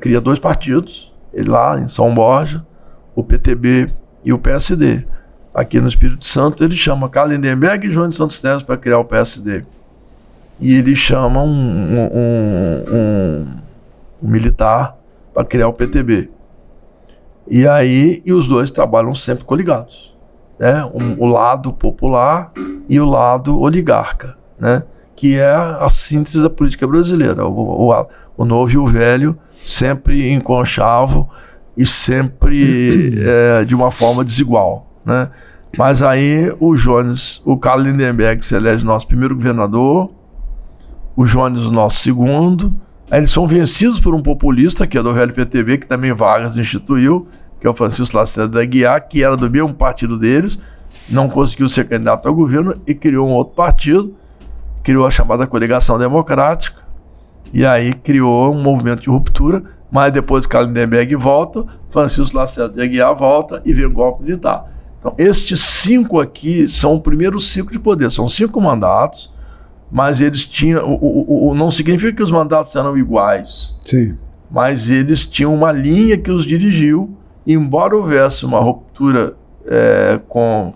cria dois partidos, ele lá em São Borja, o PTB e o PSD. Aqui no Espírito Santo ele chama Carlos Lindenberg e João Santos Neves para criar o PSD. E ele chama um militar para criar o PTB. E os dois trabalham sempre coligados, né? O lado popular e o lado oligarca, né? Que é a síntese da política brasileira. O novo e o velho sempre em conchavo e sempre de uma forma desigual, né? Mas aí o Carlos Lindenberg se elege nosso primeiro governador, o Jones o nosso segundo. Aí eles são vencidos por um populista, que é do velho PTB, que também Vargas instituiu, que é o Francisco Lacerda da Aguiar, que era do mesmo partido deles, não conseguiu ser candidato ao governo e criou um outro partido, criou a chamada Coligação Democrática, e aí criou um movimento de ruptura, mas depois Carlos Lindenberg volta, Francisco Lacerda de Aguiar volta e vem o golpe militar. Então, estes 5 aqui são o primeiro ciclo de poder, são 5 mandatos, mas eles tinham, não significa que os mandatos eram iguais.
Sim.
Mas eles tinham uma linha que os dirigiu, e embora houvesse uma ruptura com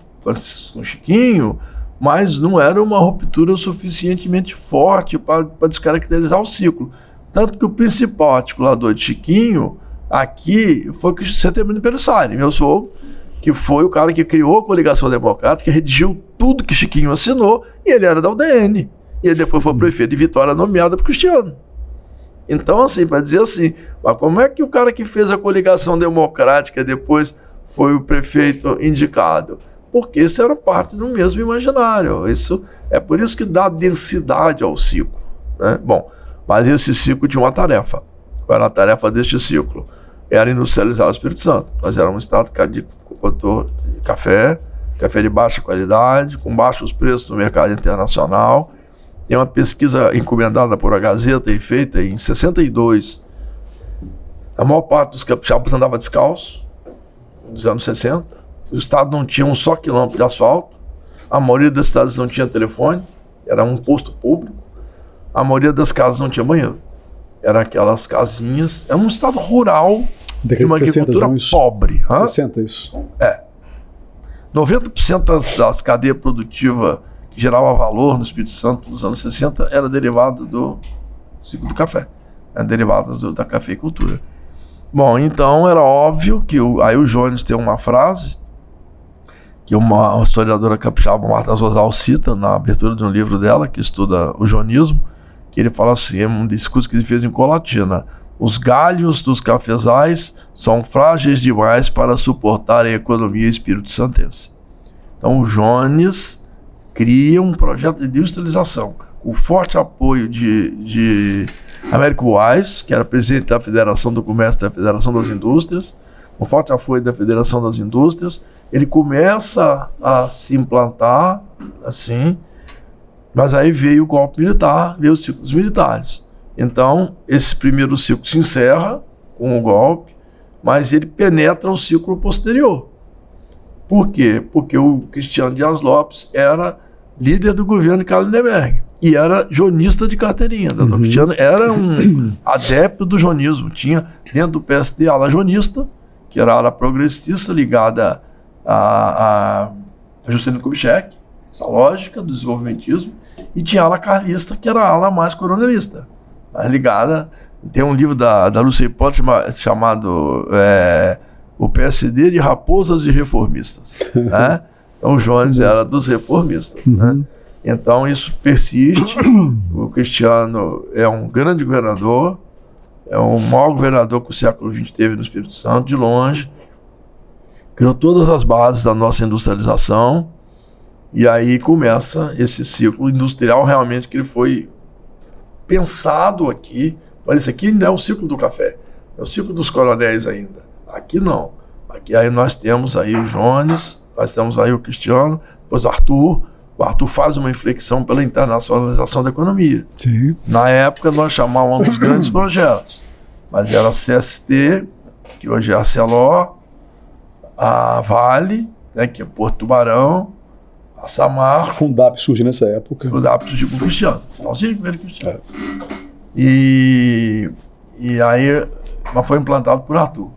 Chiquinho, mas não era uma ruptura suficientemente forte para descaracterizar o ciclo. Tanto que o principal articulador de Chiquinho aqui foi o Setembrino Pelissari, meu sogro, que foi o cara que criou a Coligação Democrática, que redigiu tudo que Chiquinho assinou, e ele era da UDN. E ele depois foi prefeito de Vitória, nomeado por Cristiano. Então, assim, para dizer assim, mas como é que o cara que fez a Coligação Democrática depois foi o prefeito indicado? Porque isso era parte do mesmo imaginário. É por isso que dá densidade ao ciclo, né? Bom, mas esse ciclo tinha uma tarefa. Qual era a tarefa deste ciclo? Era industrializar o Espírito Santo. Nós éramos um estado de café de baixa qualidade, com baixos preços no mercado internacional. Tem uma pesquisa encomendada por a Gazeta e feita em 62 A maior parte dos capixabas andava descalço, nos anos 60. O estado não tinha um só quilômetro de asfalto. A maioria das cidades não tinha telefone, era um posto público. A maioria das casas não tinha banheiro. Eram aquelas casinhas. Era um estado rural, de uma agricultura pobre.
60, isso.
90% das cadeias produtivas que gerava valor no Espírito Santo nos anos 60 era derivado do ciclo do café. Era derivado da cafeicultura. Bom, então era óbvio que aí o Jones tem uma frase que uma historiadora capixaba, Marta Zozal, cita na abertura de um livro dela, que estuda o jonismo, que ele fala assim, é um discurso que ele fez em Colatina: os galhos dos cafezais são frágeis demais para suportar a economia espírito-santense. Então o Jones cria um projeto de industrialização, com forte apoio de Américo Buarques, que era presidente da Federação do Comércio e da Federação das Indústrias, com forte apoio da Federação das Indústrias. Ele começa a se implantar assim, mas aí veio o golpe militar, veio os ciclos militares. Então, esse primeiro ciclo se encerra com o golpe, mas ele penetra o ciclo posterior. Por quê? Porque o Cristiano Dias Lopes era líder do governo de Carlos Lindenberg e era jonista de carteirinha. O Cristiano era um adepto do jonismo. Tinha dentro do PSD a ala jonista, que era a ala progressista ligada a Juscelino Kubitschek, essa lógica do desenvolvimentismo, e tinha a ala carlista, que era a ala mais coronelista, ligada. Tem um livro da Lúcia Hipólito chamado O PSD de Raposas e Reformistas. Né? Então o Jones era dos reformistas. Né? Então isso persiste. O Cristiano é um grande governador, é o maior governador que o século XX teve no Espírito Santo, de longe. Criou todas as bases da nossa industrialização, e aí começa esse ciclo industrial realmente que ele foi pensado aqui. Olha, isso aqui ainda é o ciclo do café, é o ciclo dos coronéis ainda. Aqui não. Aqui aí nós temos aí o Jones, nós temos aí o Cristiano, depois o Arthur. O Arthur faz uma inflexão pela internacionalização da economia.
Sim.
Na época nós chamávamos um dos grandes projetos, mas era a CST, que hoje é a Celor, a Vale, né, que é Porto Tubarão, a Samar.
A Fundap surge nessa época.
A Fundap surgiu com o Cristiano, finalzinho com ele, Cristiano. E aí, mas foi implantado por Arthur.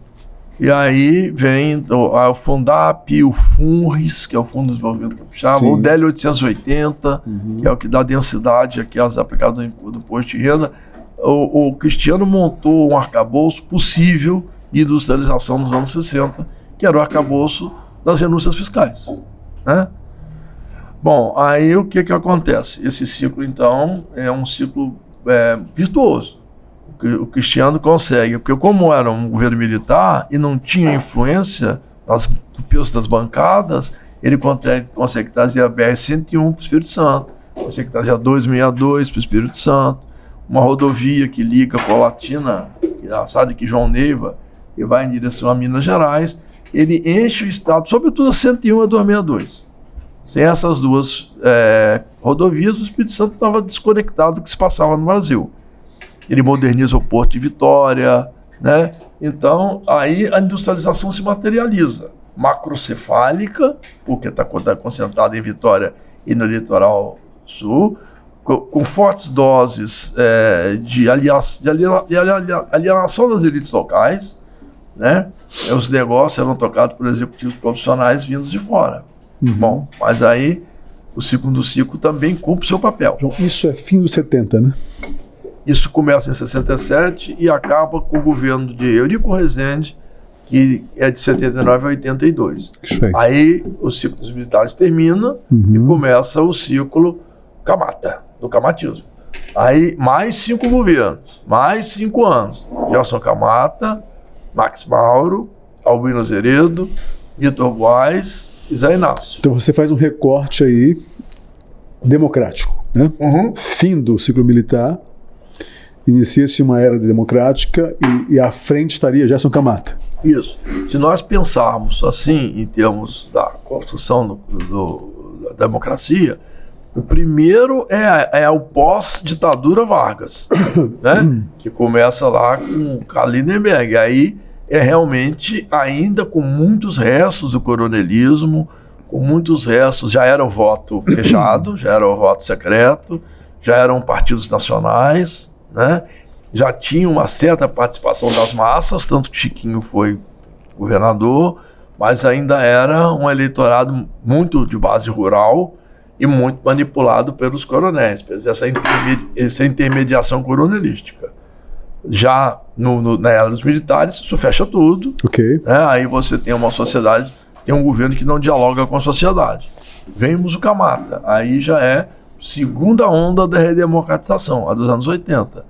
E aí vem o Fundap, o FUNRIS, que é o Fundo de Desenvolvimento Capixaba, o DEL 880, que é o que dá densidade aqui aos aplicados do imposto de renda. O Cristiano montou um arcabouço possível de industrialização nos anos 60, que era o arcabouço das renúncias fiscais. Né? Bom, aí o que acontece? Esse ciclo, então, é um ciclo virtuoso. O Cristiano consegue, porque como era um governo militar e não tinha influência do peso das bancadas, ele consegue trazer a BR-101 para o Espírito Santo, consegue trazer a 262 para o Espírito Santo, uma rodovia que liga Colatina, que sai daqui João Neiva, e vai em direção a Minas Gerais. Ele enche o estado, sobretudo a 101 e a 262. Sem essas duas rodovias, o Espírito Santo estava desconectado do que se passava no Brasil. Ele moderniza o Porto de Vitória, né? Então, aí a industrialização se materializa. Macrocefálica, porque está concentrada em Vitória e no litoral sul, com fortes doses de alienação das elites locais, né? Os negócios eram tocados por executivos profissionais vindos de fora. Bom, mas aí o segundo ciclo também cumpre o seu papel.
João, isso é fim dos 70, né?
Isso começa em 67 e acaba com o governo de Eurico Rezende, que é de 79 a 82. Aí o ciclo dos militares termina e começa o ciclo Camata, do camatismo. Aí mais 5 governos, mais 5 anos. Gelson Camata, Max Mauro, Albino Zeredo, Vitor Buarques e Zé Inácio.
Então você faz um recorte aí democrático, né? Fim do ciclo militar, inicia-se uma era democrática e à frente estaria Gelson Camata.
Isso. Se nós pensarmos assim, em termos da construção da democracia, O primeiro é o pós-ditadura Vargas, né? Que começa lá com Karl Lindenberg. Aí é realmente ainda com muitos restos do coronelismo, com muitos restos, já era o voto fechado, já era o voto secreto, já eram partidos nacionais, né? Já tinha uma certa participação das massas, tanto que Chiquinho foi governador, mas ainda era um eleitorado muito de base rural e muito manipulado pelos coronéis, essa intermediação coronelística. Já na era dos militares, isso fecha tudo.
Okay.
Né? Aí você tem uma sociedade, tem um governo que não dialoga com a sociedade. Vemos o Camata, aí já é segunda onda da redemocratização, a dos anos 80.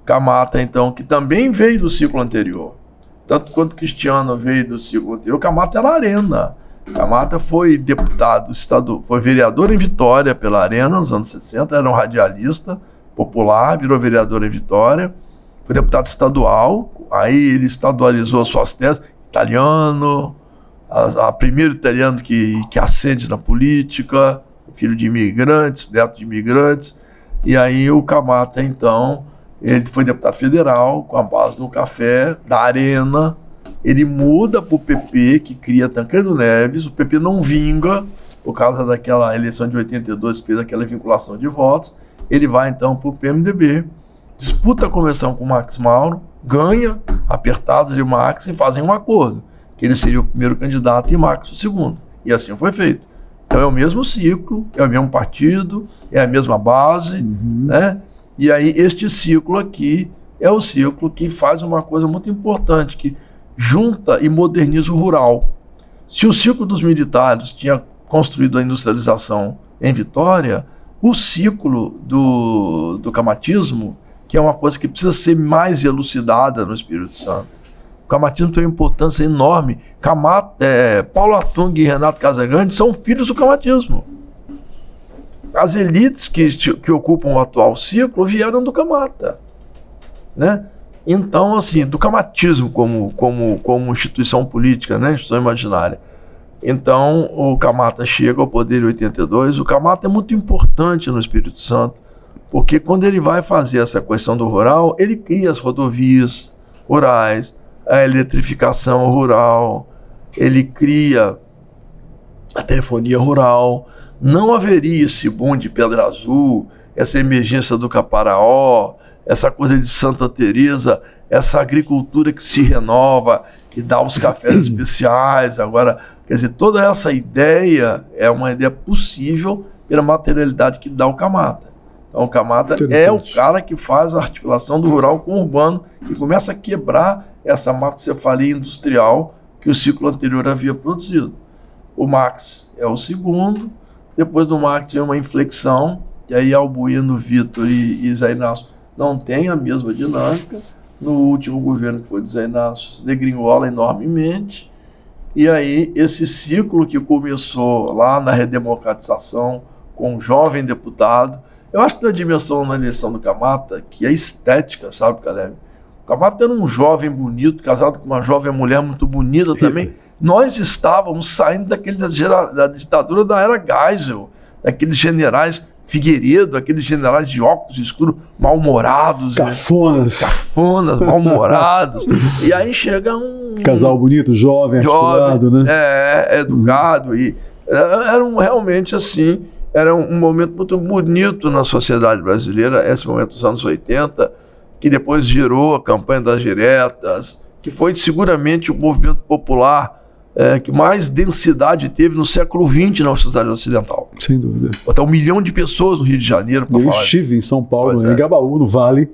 Camata, então, que também veio do ciclo anterior. Tanto quanto Cristiano veio do ciclo anterior, Camata era Arena. Camata foi deputado, foi vereador em Vitória pela Arena nos anos 60, era um radialista popular, virou vereador em Vitória, foi deputado estadual, aí ele estadualizou suas teses, italiano, a primeiro italiano que ascende na política, filho de imigrantes, neto de imigrantes, e aí o Camata, então, ele foi deputado federal, com a base no café, da Arena. Ele muda para o PP, que cria Tancredo Neves. O PP não vinga, por causa daquela eleição de 82, que fez aquela vinculação de votos. Ele vai, então, para o PMDB, disputa a convenção com o Max Mauro, ganha, apertado de Max, e fazem um acordo, que ele seria o primeiro candidato e Max o segundo. E assim foi feito. Então é o mesmo ciclo, é o mesmo partido, é a mesma base, né? E aí este ciclo aqui é o ciclo que faz uma coisa muito importante, que junta e moderniza o rural. Se o ciclo dos militares tinha construído a industrialização em Vitória, o ciclo do camatismo, que é uma coisa que precisa ser mais elucidada no Espírito Santo. O camatismo tem uma importância enorme. Paulo Atung e Renato Casagrande são filhos do camatismo. As elites que ocupam o atual ciclo vieram do Camata, né? Então, assim, do camatismo como instituição política, né? Instituição imaginária. Então, o Camata chega ao poder em 82. O Camata é muito importante no Espírito Santo, porque quando ele vai fazer essa questão do rural, ele cria as rodovias rurais, a eletrificação rural, ele cria a telefonia rural. Não haveria esse boom de Pedra Azul, essa emergência do Caparaó, essa coisa de Santa Teresa, essa agricultura que se renova, que dá os cafés especiais. Agora, quer dizer, toda essa ideia é uma ideia possível pela materialidade que dá o Camata. Então, o Camata é o cara que faz a articulação do rural com o urbano, que começa a quebrar essa macrocefalia industrial que o ciclo anterior havia produzido. O Max é o segundo. Depois do Max vem uma inflexão, que aí Albuino, Vitor e Zé Inácio não tem a mesma dinâmica. No último governo, que foi do Zé Inácio, degringola enormemente. E aí esse ciclo que começou lá na redemocratização com um jovem deputado, eu acho que tem uma dimensão na eleição do Camata que é estética, sabe, Caleb? O Camata era um jovem bonito, casado com uma jovem mulher muito bonita também. Nós estávamos saindo da ditadura da era Geisel, daqueles generais Figueiredo, aqueles generais de óculos escuros, mal-humorados. Cafonas, mal-humorados. E aí chega um...
Casal bonito, jovem, articulado, né?
Educado. E era realmente assim, era um momento muito bonito na sociedade brasileira, esse momento dos anos 80, que depois girou a campanha das diretas, que foi seguramente o movimento popular que mais densidade teve no século XX na sociedade ocidental.
Sem dúvida.
Até 1 milhão de pessoas no Rio de Janeiro.
Eu estive em São Paulo, em Gabaú, no Vale,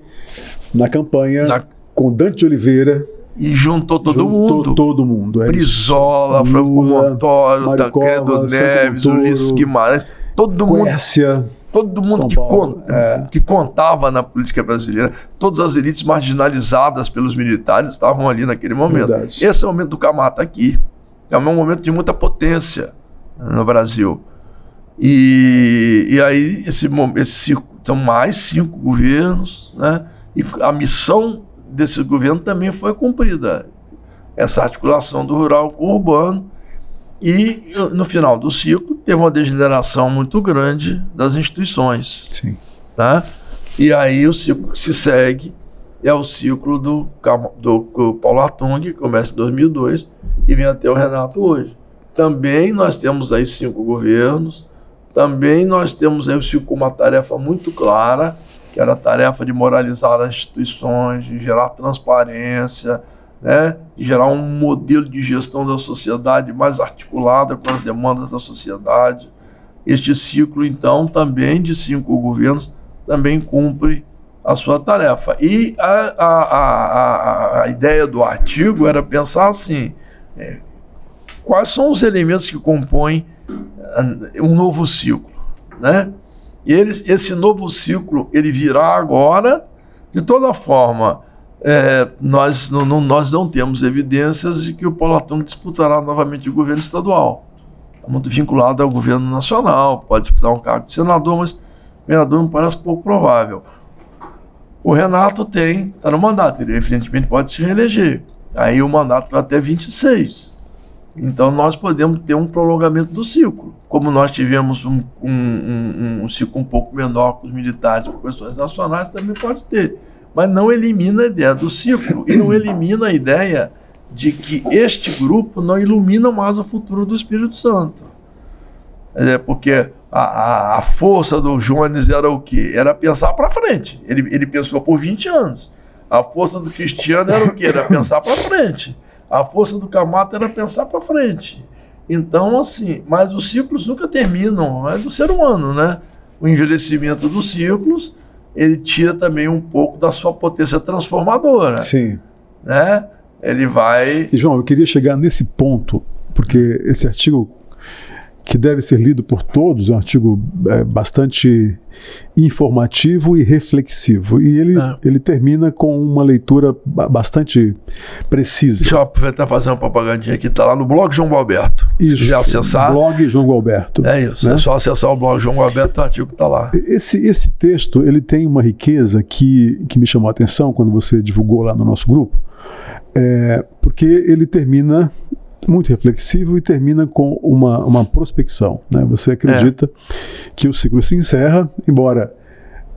na campanha com Dante de Oliveira.
E juntou todo mundo.
Brizola,
Franco Montoro, Tancredo Neves, Ulisses Guimarães, todo mundo. Todo mundo que contava na política brasileira, todas as elites marginalizadas pelos militares estavam ali naquele momento. Verdade. Esse é o momento do Camata aqui. É um momento de muita potência no Brasil. E aí, são mais 5 governos, né? E a missão desse governo também foi cumprida. Essa articulação do rural com o urbano. E no final do ciclo teve uma degeneração muito grande das instituições.
Sim.
Tá? E aí o ciclo que se segue é o ciclo do Paulo Hartung, que começa em 2002 e vem até o Renato hoje. Também nós temos aí 5 governos, também nós temos aí o ciclo com uma tarefa muito clara, que era a tarefa de moralizar as instituições, de gerar transparência, né, de gerar um modelo de gestão da sociedade mais articulada com as demandas da sociedade. Este ciclo, então, também de 5 governos, também cumpre a sua tarefa. E a ideia do artigo era pensar assim, quais são os elementos que compõem um novo ciclo, né? E esse novo ciclo, ele virá agora. De toda forma, nós não temos evidências de que o Paulo Hartung disputará novamente o governo estadual. Está muito vinculado ao governo nacional, pode disputar um cargo de senador, mas o governador me parece pouco provável. O Renato está no mandato, ele evidentemente pode se reeleger. Aí o mandato vai até 26. Então nós podemos ter um prolongamento do ciclo. Como nós tivemos um ciclo um pouco menor com os militares por questões nacionais, também pode ter. Mas não elimina a ideia do ciclo e não elimina a ideia de que este grupo não ilumina mais o futuro do Espírito Santo. Porque a força do Jones era o quê? Era pensar para frente. Ele pensou por 20 anos. A força do Cristiano era o quê? Era pensar para frente. A força do Camatta era pensar para frente. Então, assim, mas os ciclos nunca terminam, é do ser humano, né? O envelhecimento dos ciclos, ele tira também um pouco da sua potência transformadora.
Sim.
Né? Ele vai...
E, João, eu queria chegar nesse ponto, porque esse artigo, que deve ser lido por todos, é um artigo bastante informativo e reflexivo. E ele termina com uma leitura bastante precisa.
Deixa eu aproveitar e fazer uma propagandinha aqui. Está lá no blog João Gualberto.
Isso,
já acessar.
Blog João Gualberto.
É isso, né? É só acessar o blog João Gualberto, o artigo está lá.
Esse texto, ele tem uma riqueza que me chamou a atenção quando você divulgou lá no nosso grupo, porque ele termina muito reflexivo e termina com uma prospecção, né? Você acredita que o ciclo se encerra, embora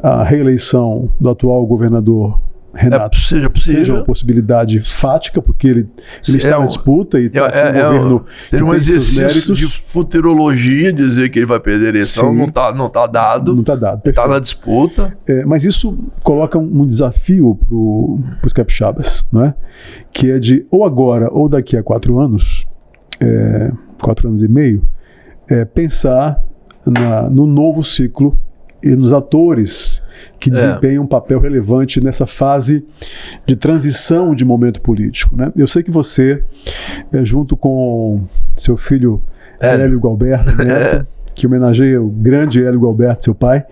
a reeleição do atual governador Renato seja uma possibilidade fática, porque ele está na disputa e está com um governo que tem seus méritos.
De futurologia, dizer que ele vai perder a eleição, não está dado.
Não está dado,
está na disputa.
Mas isso coloca um desafio para os capixabas, né? Que é de, ou agora, ou daqui a 4 anos, 4 anos e meio, pensar no novo ciclo e nos atores que desempenham um papel relevante nessa fase de transição de momento político, né? Eu sei que você, junto com seu filho Hélio Gualberto Neto, que homenageia o grande Hélio Gualberto, seu pai,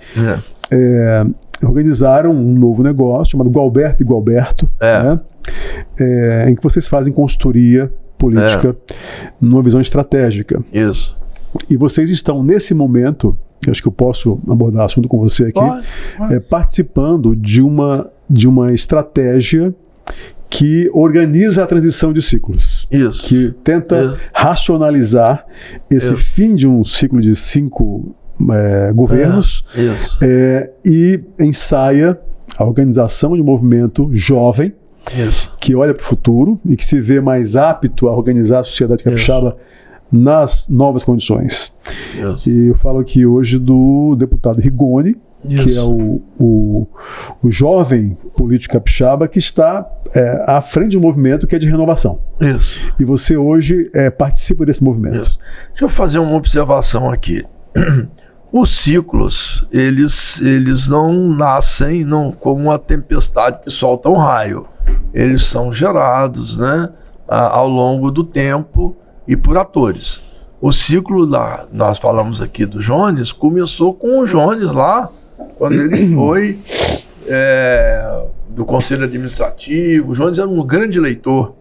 organizaram um novo negócio chamado Gualberto e Gualberto, né? Em que vocês fazem consultoria política numa visão estratégica.
Isso.
E vocês estão, nesse momento, acho que eu posso abordar o assunto com você aqui, participando de uma estratégia que organiza a transição de ciclos.
Isso.
Que tenta racionalizar esse fim de um ciclo de 5 governos e ensaia a organização de um movimento jovem que olha para o futuro e que se vê mais apto a organizar a sociedade capixaba nas novas condições. E eu falo aqui hoje do deputado Rigoni, que é o jovem político capixaba que está à frente de um movimento que é de renovação. E você hoje participa desse movimento.
Deixa eu fazer uma observação aqui. Os ciclos, eles não nascem como uma tempestade que solta um raio. Eles são gerados, né, ao longo do tempo e por atores. O ciclo lá, nós falamos aqui do Jones, começou com o Jones lá, quando ele foi do Conselho Administrativo. O Jones era um grande leitor.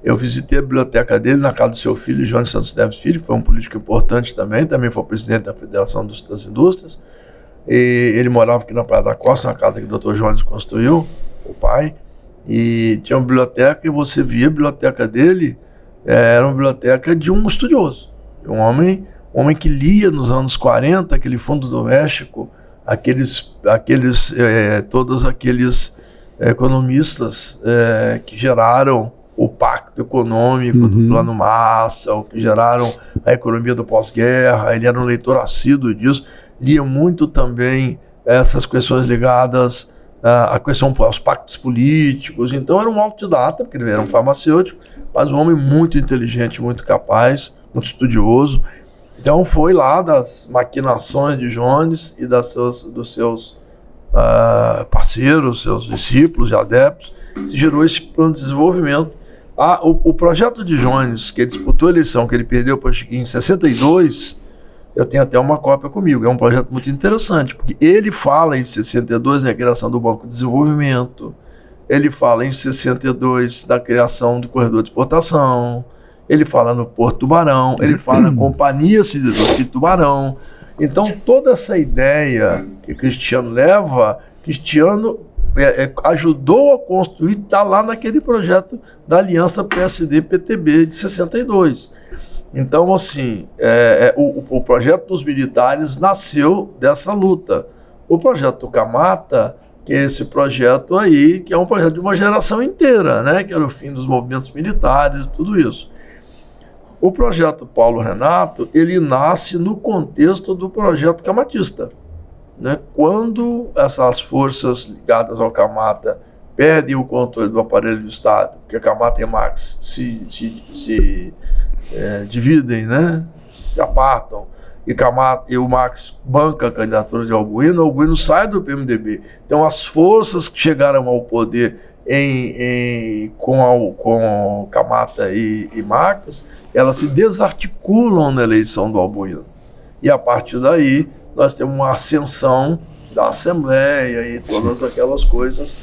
Eu visitei a biblioteca dele na casa do seu filho, Jones Santos Neves Filho, que foi um político importante também foi presidente da Federação das Indústrias. E ele morava aqui na Praia da Costa, na casa que o Dr. Jones construiu, o pai. E tinha uma biblioteca, e você via a biblioteca dele, era uma biblioteca de um estudioso. Um homem que lia nos anos 40 aquele fundo doméstico, todos aqueles economistas que geraram o pacto econômico do Plano Marshall, que geraram a economia do pós-guerra. Ele era um leitor assíduo disso, lia muito também essas questões ligadas aos pactos políticos. Então era um autodidata, porque ele era um farmacêutico, mas um homem muito inteligente, muito capaz, muito estudioso. Então foi lá das maquinações de Jones e dos seus parceiros, seus discípulos e adeptos, que se gerou esse plano de desenvolvimento. O projeto de Jones, que ele disputou a eleição, que ele perdeu para Chiquinho em 62, eu tenho até uma cópia comigo. É um projeto muito interessante, porque ele fala em 62 na criação do Banco de Desenvolvimento, ele fala em 62 da criação do corredor de exportação, ele fala no Porto Tubarão, ele fala na Companhia Siderúrgica de Tubarão. Então, toda essa ideia que Cristiano leva, Cristiano ajudou a construir, está lá naquele projeto da Aliança PSD-PTB de 62. Então, assim, o projeto dos militares nasceu dessa luta. O projeto do Camata, que é esse projeto aí, que é um projeto de uma geração inteira, né? Que era o fim dos movimentos militares, tudo isso. O projeto Paulo Renato, ele nasce no contexto do projeto camatista, né? Quando essas forças ligadas ao Camata perdem o controle do aparelho do Estado, porque Camata e Marx se dividem, né? Se apartam, e o Marx banca a candidatura de Albuino sai do PMDB. Então as forças que chegaram ao poder com Camata e Marx, elas se desarticulam na eleição do Albuino. E a partir daí nós temos uma ascensão da Assembleia e todas aquelas coisas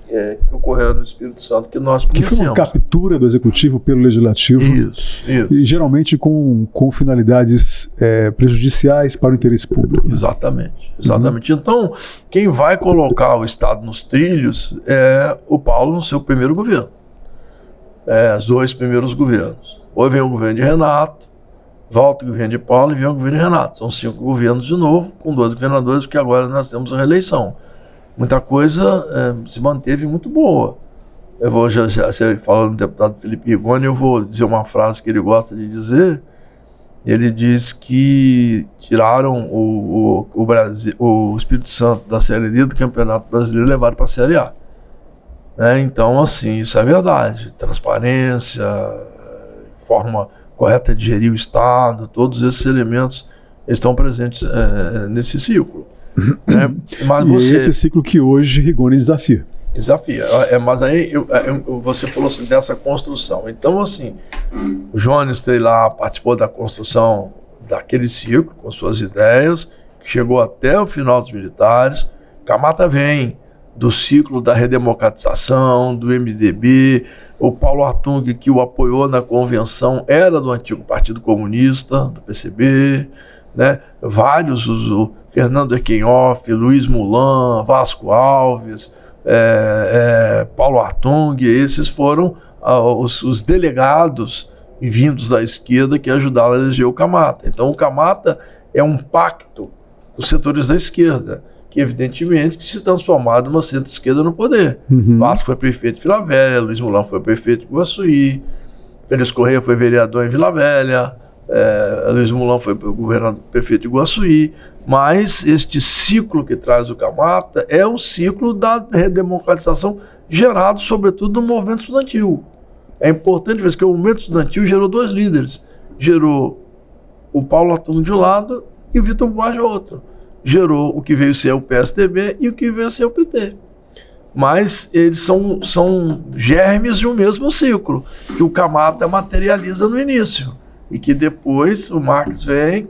que ocorreram no Espírito Santo que nós conhecemos.
Que foi uma captura do Executivo pelo Legislativo.
Isso.
E geralmente com finalidades prejudiciais para o interesse público.
Exatamente. Então, quem vai colocar o Estado nos trilhos é o Paulo no seu primeiro governo. Os 2 primeiros governos. Ou vem o governo de Renato, volta o governo de Paulo e vem o governo de Renato. São 5 governos de novo, com 2 governadores, porque agora nós temos a reeleição. Muita coisa se manteve muito boa. Eu vou falando do deputado Felipe Rigoni, eu vou dizer uma frase que ele gosta de dizer. Ele diz que tiraram o Espírito Santo da Série D do Campeonato Brasileiro e levaram para a Série A. Então, assim, isso é verdade. Transparência, forma correta de gerir o Estado, todos esses elementos estão presentes nesse ciclo. Mas
esse ciclo que hoje Rigoni desafia.
Mas aí você falou assim, dessa construção. Então, assim, o Jones lá participou da construção daquele ciclo, com suas ideias, que chegou até o final dos militares. Camata vem do ciclo da redemocratização, do MDB. O Paulo Hartung, que o apoiou na convenção, era do antigo Partido Comunista, do PCB, né? Vários, o Fernando Equenhoff, Luiz Mulan, Vasco Alves, Paulo Hartung, esses foram os delegados vindos da esquerda que ajudaram a eleger o Camata. Então o Camata é um pacto com os setores da esquerda, que evidentemente que se transformaram numa centro-esquerda no poder. Vasco foi prefeito de Vila Velha, Luiz Mulan foi prefeito de Iguaçuí, Félix Correia foi vereador em Vila Velha, Luiz Mulan foi governador, prefeito de Iguaçuí. Mas este ciclo que traz o Camata é o ciclo da redemocratização gerado, sobretudo, no movimento estudantil. É importante ver que o movimento estudantil gerou 2 líderes. Gerou o Paulo Hartung de um lado e o Vitor Buarque de outro. Gerou o que veio ser o PSDB e o que veio ser o PT. Mas eles são germes de um mesmo ciclo, que o Camata materializa no início. E que depois o Marx vem,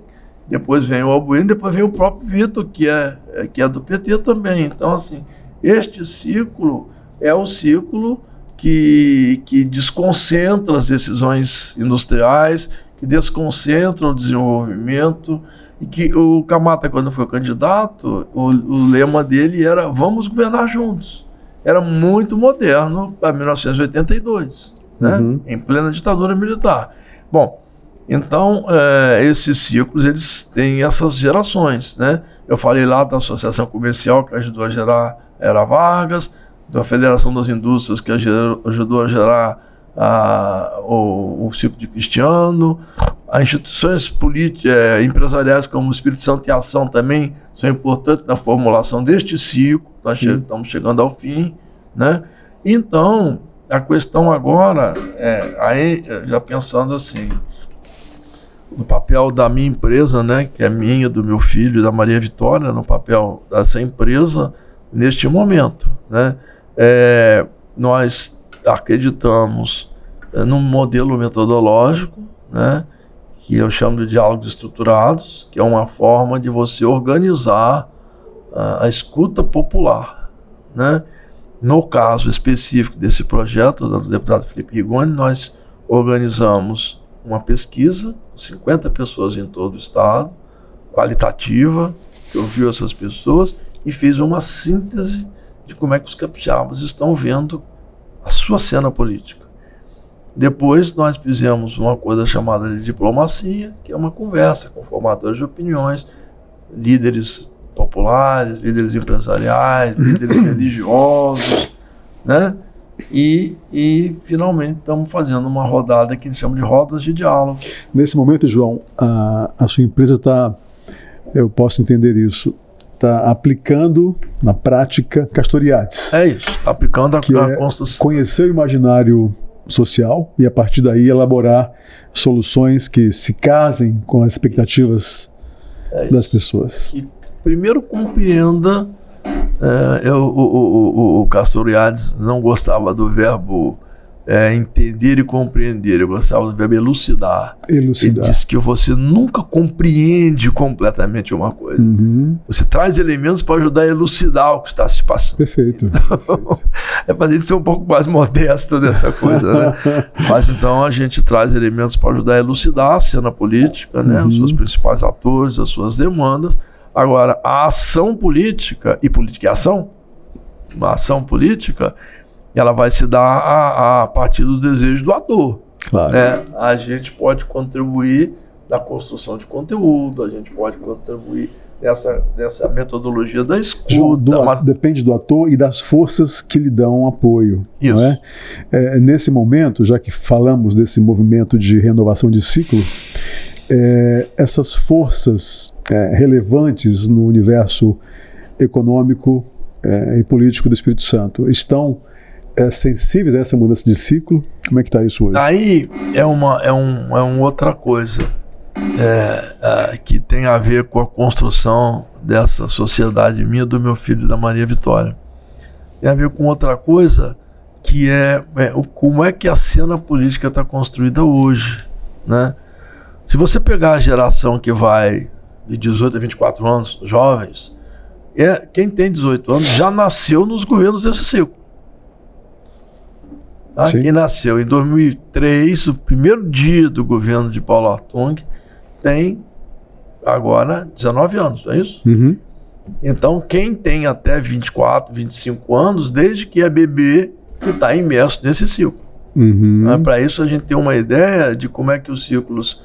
depois vem o Albuino, depois vem o próprio Vitor, que é do PT também. Então, assim, este ciclo é o ciclo que desconcentra as decisões industriais, que desconcentra o desenvolvimento, e que o Camata, quando foi candidato, o lema dele era "vamos governar juntos". Era muito moderno para 1982, né? Em plena ditadura militar. Bom, Então, esses ciclos, eles têm essas gerações, né? Eu falei lá da Associação Comercial, que ajudou a gerar Era Vargas, da Federação das Indústrias, que ajudou a gerar o ciclo de Cristiano, as instituições empresariais como o Espírito Santo e a Ação também são importantes na formulação deste ciclo. Nós estamos chegando ao fim, né? Então, a questão agora, aí já pensando assim, no papel da minha empresa, né, que é minha, do meu filho, da Maria Vitória, no papel dessa empresa neste momento, né? Nós acreditamos num modelo metodológico, né, que eu chamo de diálogos estruturados, que é uma forma de você organizar a escuta popular, né? No caso específico desse projeto do deputado Felipe Rigoni, nós organizamos uma pesquisa, 50 pessoas em todo o estado, qualitativa, que ouviu essas pessoas e fez uma síntese de como é que os capixabas estão vendo a sua cena política. Depois nós fizemos uma coisa chamada de diplomacia, que é uma conversa com formadores de opiniões, líderes populares, líderes empresariais, líderes religiosos, né? E finalmente estamos fazendo uma rodada que a gente chama de rodas de diálogo.
Nesse momento, João, a sua empresa está, eu posso entender isso, está aplicando na prática Castoriades.
É isso, está aplicando a construção.
Conhecer o imaginário social e a partir daí elaborar soluções que se casem com as expectativas das pessoas.
E primeiro compreenda, o Castoriades não gostava do verbo entender e compreender, eu gostava do verbo elucidar. Ele disse que você nunca compreende completamente uma coisa. Você traz elementos para ajudar a elucidar o que está se passando.
Perfeito.
Então, é para ele ser um pouco mais modesto dessa coisa, né? Mas então a gente traz elementos para ajudar a elucidar a cena política, né? Os seus principais atores, as suas demandas. Agora, a ação política, e política é ação, uma ação política, ela vai se dar a partir do desejo do ator.
Claro.
Né? A gente pode contribuir na construção de conteúdo, a gente pode contribuir nessa metodologia da escuta.
Depende do ator e das forças que lhe dão apoio.
Isso.
Não é? Nesse momento, já que falamos desse movimento de renovação de ciclo, essas forças relevantes no universo econômico e político do Espírito Santo estão sensíveis a essa mudança de ciclo? Como é que está isso hoje?
Aí é uma outra coisa que tem a ver com a construção dessa sociedade minha, do meu filho e da Maria Vitória. Tem a ver com outra coisa que como é que a cena política está construída hoje, né? Se você pegar a geração que vai de 18 a 24 anos, jovens, quem tem 18 anos já nasceu nos governos desse ciclo. Tá? Quem nasceu em 2003, o primeiro dia do governo de Paulo Artung, tem agora 19 anos, não é isso? Então, quem tem até 24, 25 anos, desde que é bebê, que está imerso nesse ciclo. Para isso, a gente tem uma ideia de como é que os ciclos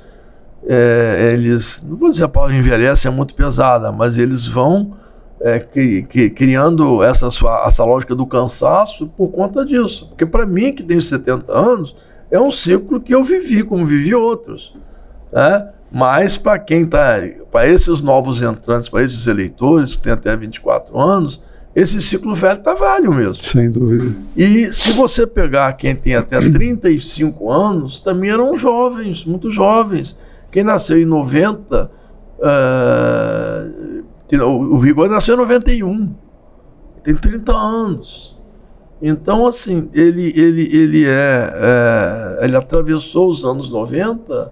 eles, não vou dizer a palavra envelhece, é muito pesada, mas eles vão criando essa lógica do cansaço por conta disso. Porque para mim, que tenho 70 anos, é um ciclo que eu vivi, como vivi outros, né? Mas para para esses novos entrantes, para esses eleitores que têm até 24 anos, esse ciclo velho está velho mesmo.
Sem dúvida.
E se você pegar quem tem até 35 anos, também eram jovens, muito jovens. Quem nasceu em 90, o Rigoni nasceu em 91, tem 30 anos. Então, assim, ele atravessou os anos 90,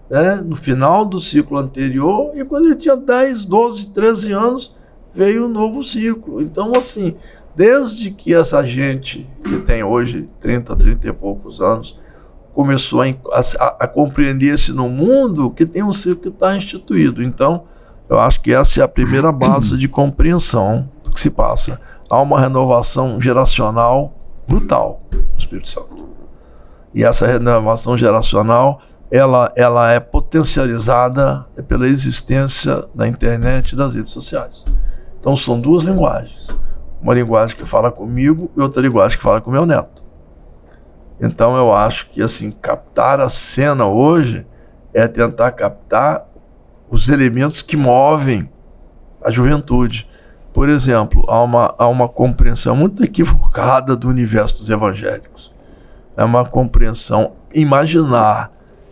né, no final do ciclo anterior, e quando ele tinha 10, 12, 13 anos, veio um novo ciclo. Então, assim, desde que essa gente que tem hoje 30 e poucos anos, começou a compreender-se no mundo, que tem um ciclo que está instituído. Então, eu acho que essa é a primeira base de compreensão do que se passa. Há uma renovação geracional brutal no Espírito Santo. E essa renovação geracional, ela é potencializada pela existência da internet e das redes sociais. Então são duas linguagens. Uma linguagem que fala comigo e outra linguagem que fala com o meu neto. Então eu acho que assim, captar a cena hoje é tentar captar os elementos que movem a juventude. Por exemplo, há uma compreensão muito equivocada do universo dos evangélicos. É uma compreensão, imaginar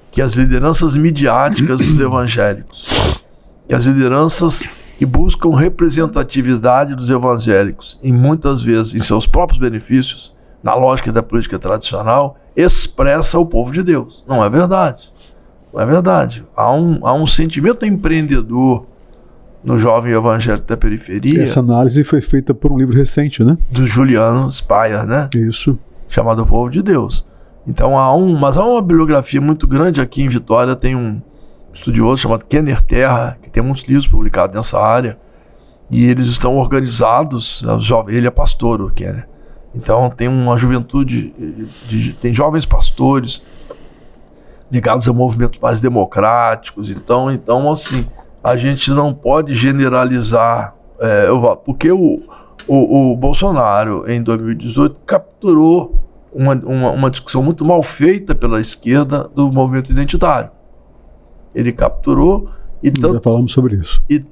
que as lideranças midiáticas dos evangélicos, que as lideranças que buscam representatividade dos evangélicos, e muitas vezes em seus próprios benefícios, na lógica da política tradicional, expressa o povo de Deus. Não é verdade. Não é verdade. Há um sentimento empreendedor no jovem evangélico da periferia.
Essa análise foi feita por um livro recente, né?
Do Juliano Speyer, né?
Isso.
Chamado O Povo de Deus. Então mas há uma bibliografia muito grande aqui em Vitória. Tem um estudioso chamado Kenner Terra, que tem muitos livros publicados nessa área, e eles estão organizados. Ele é pastor, o Kenner. Então tem uma juventude, tem jovens pastores ligados a movimentos mais democráticos. Então assim, a gente não pode generalizar, porque o Bolsonaro, em 2018, capturou uma discussão muito mal feita pela esquerda do movimento identitário. Ele capturou e tanto...
Já falamos sobre isso.
E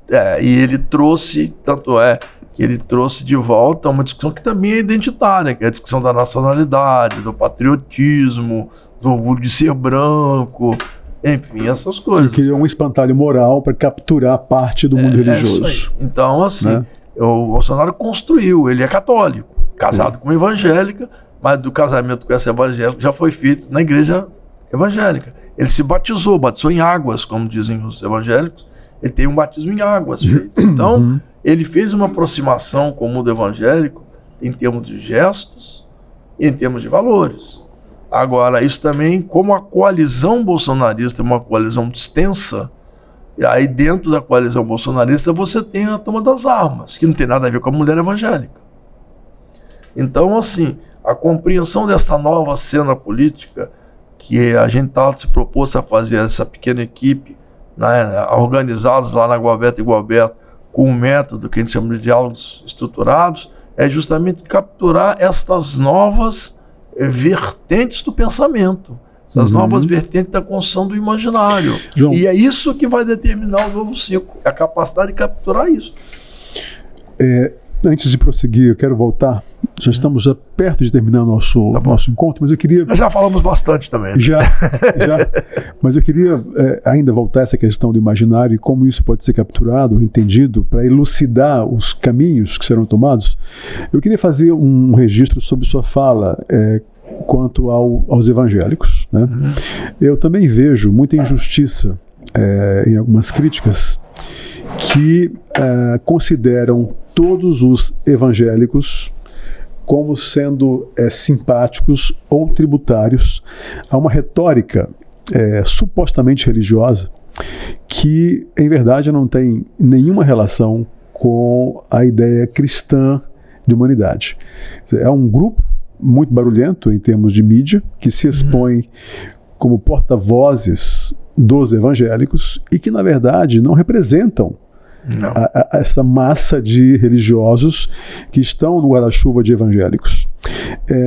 ele trouxe, tanto é que ele trouxe de volta uma discussão que também é identitária, que é a discussão da nacionalidade, do patriotismo, do orgulho de ser branco, enfim, essas coisas.
E criou um espantalho moral para capturar parte do mundo religioso.
Então, assim, né? O Bolsonaro construiu, ele é católico, casado com uma evangélica, mas do casamento com essa evangélica já foi feito na igreja evangélica. Ele se batizou em águas, como dizem os evangélicos. Ele tem um batismo em águas feito. Então, ele fez uma aproximação com o mundo evangélico em termos de gestos e em termos de valores. Agora, isso também, como a coalizão bolsonarista é uma coalizão extensa, e aí dentro da coalizão bolsonarista você tem a toma das armas, que não tem nada a ver com a mulher evangélica. Então, assim, a compreensão desta nova cena política, que a gente se propôs a fazer, essa pequena equipe, né, organizados lá na Gualberto e Gualberto, com um método que a gente chama de diálogos estruturados, é justamente capturar estas novas vertentes do pensamento, essas novas vertentes da construção do imaginário. João, e é isso que vai determinar o novo ciclo, a capacidade de capturar isso.
Antes de prosseguir, eu quero voltar. Já estamos perto de terminar nosso encontro, mas eu queria...
Já falamos bastante também. Né?
Já. Mas eu queria ainda voltar a essa questão do imaginário e como isso pode ser capturado, entendido, para elucidar os caminhos que serão tomados. Eu queria fazer um registro sobre sua fala quanto aos evangélicos. Né? Eu também vejo muita injustiça em algumas críticas que consideram todos os evangélicos como sendo simpáticos ou tributários a uma retórica supostamente religiosa que, em verdade, não tem nenhuma relação com a ideia cristã de humanidade. É um grupo muito barulhento em termos de mídia, que se expõe como porta-vozes dos evangélicos e que, na verdade, não representam essa massa de religiosos que estão no guarda-chuva de evangélicos.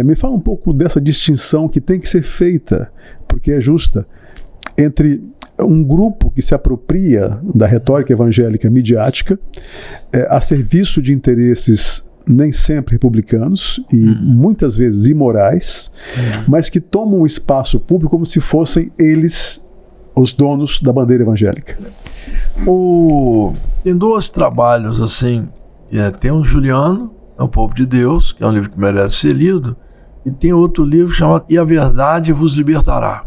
Me fala um pouco dessa distinção que tem que ser feita, porque é justa, entre um grupo que se apropria da retórica evangélica midiática a serviço de interesses nem sempre republicanos e muitas vezes imorais, mas que tomam o espaço público como se fossem eles os donos da bandeira evangélica.
Tem dois trabalhos assim, tem o Juliano, O Povo de Deus, que é um livro que merece ser lido, e tem outro livro chamado E a Verdade Vos Libertará.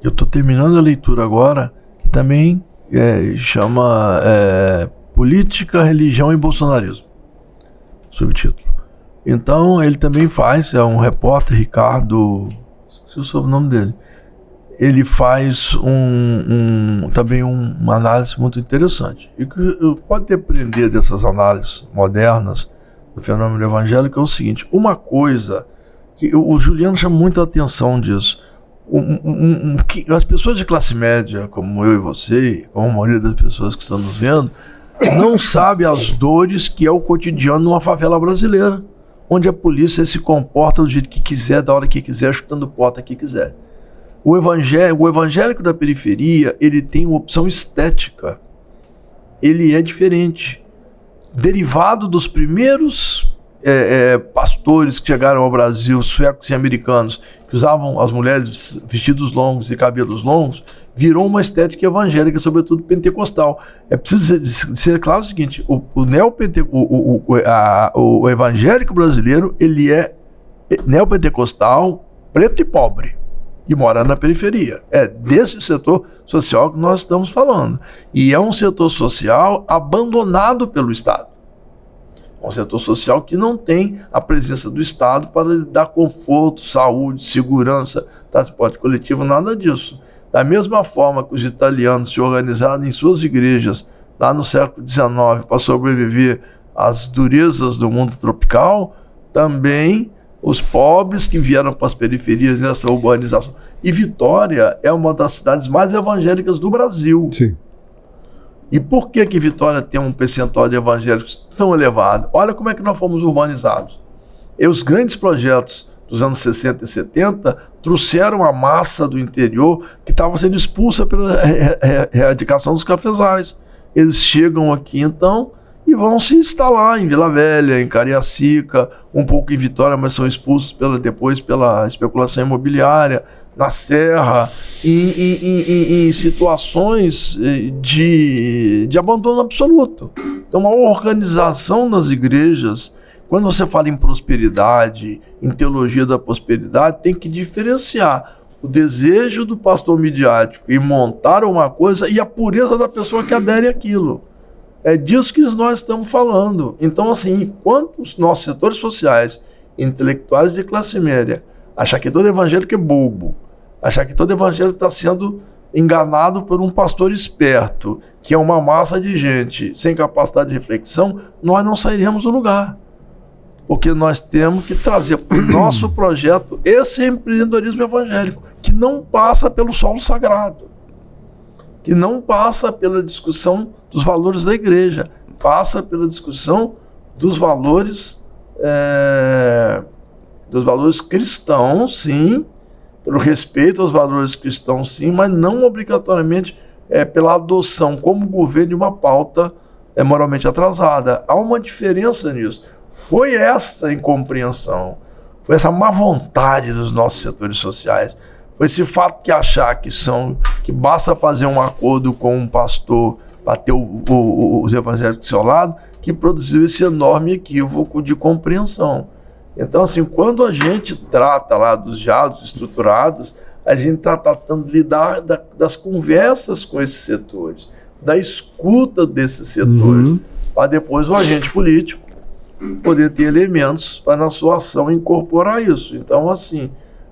Eu estou terminando a leitura agora, que também chama Política, Religião e Bolsonarismo, subtítulo. Então ele também faz, é um repórter, Ricardo, esqueci o sobrenome dele, ele faz também uma análise muito interessante. E o que pode aprender dessas análises modernas do fenômeno evangélico é o seguinte: uma coisa que o Juliano chama muita atenção disso, as pessoas de classe média, como eu e você, como a maioria das pessoas que estão nos vendo, não sabem as dores que é o cotidiano numa favela brasileira, onde a polícia se comporta do jeito que quiser, da hora que quiser, chutando porta que quiser. O evangélico da periferia, ele tem uma opção estética. Ele é diferente. Derivado dos primeiros pastores que chegaram ao Brasil, suecos e americanos, que usavam as mulheres vestidos longos e cabelos longos, virou uma estética evangélica, sobretudo pentecostal. É preciso ser claro o seguinte, o evangélico brasileiro, ele é neopentecostal, preto e pobre, e mora na periferia. É desse setor social que nós estamos falando. E é um setor social abandonado pelo Estado. É um setor social que não tem a presença do Estado para dar conforto, saúde, segurança, transporte coletivo, nada disso. Da mesma forma que os italianos se organizaram em suas igrejas lá no século XIX para sobreviver às durezas do mundo tropical, também os pobres que vieram para as periferias nessa urbanização. E Vitória é uma das cidades mais evangélicas do Brasil.
Sim.
E por que Vitória tem um percentual de evangélicos tão elevado? Olha como é que nós fomos urbanizados. E os grandes projetos dos anos 60 e 70 trouxeram a massa do interior que estava sendo expulsa pela erradicação dos cafezais. Eles chegam aqui, então, e vão se instalar em Vila Velha, em Cariacica, um pouco em Vitória, mas são expulsos depois pela especulação imobiliária, na Serra, em situações de abandono absoluto. Então, a organização das igrejas, quando você fala em prosperidade, em teologia da prosperidade, tem que diferenciar o desejo do pastor midiático em montar uma coisa e a pureza da pessoa que adere àquilo. É disso que nós estamos falando. Então, assim, enquanto os nossos setores sociais, intelectuais de classe média, achar que todo evangélico é bobo, achar que todo evangélico está sendo enganado por um pastor esperto, que é uma massa de gente sem capacidade de reflexão, nós não sairemos do lugar. Porque nós temos que trazer para o nosso projeto esse empreendedorismo evangélico, que não passa pelo solo sagrado, que não passa pela discussão dos valores da igreja, passa pela discussão dos valores cristãos, sim, pelo respeito aos valores cristãos, sim, mas não obrigatoriamente pela adoção como governo de uma pauta moralmente atrasada. Há uma diferença nisso. Foi essa incompreensão, foi essa má vontade dos nossos setores sociais, foi esse fato que achar que basta fazer um acordo com um pastor para ter os evangélicos do seu lado, que produziu esse enorme equívoco de compreensão. Então, assim, quando a gente trata lá dos diálogos estruturados, a gente está tratando de lidar das conversas com esses setores, da escuta desses setores, para depois o agente político poder ter elementos para, na sua ação, incorporar isso. Então, assim,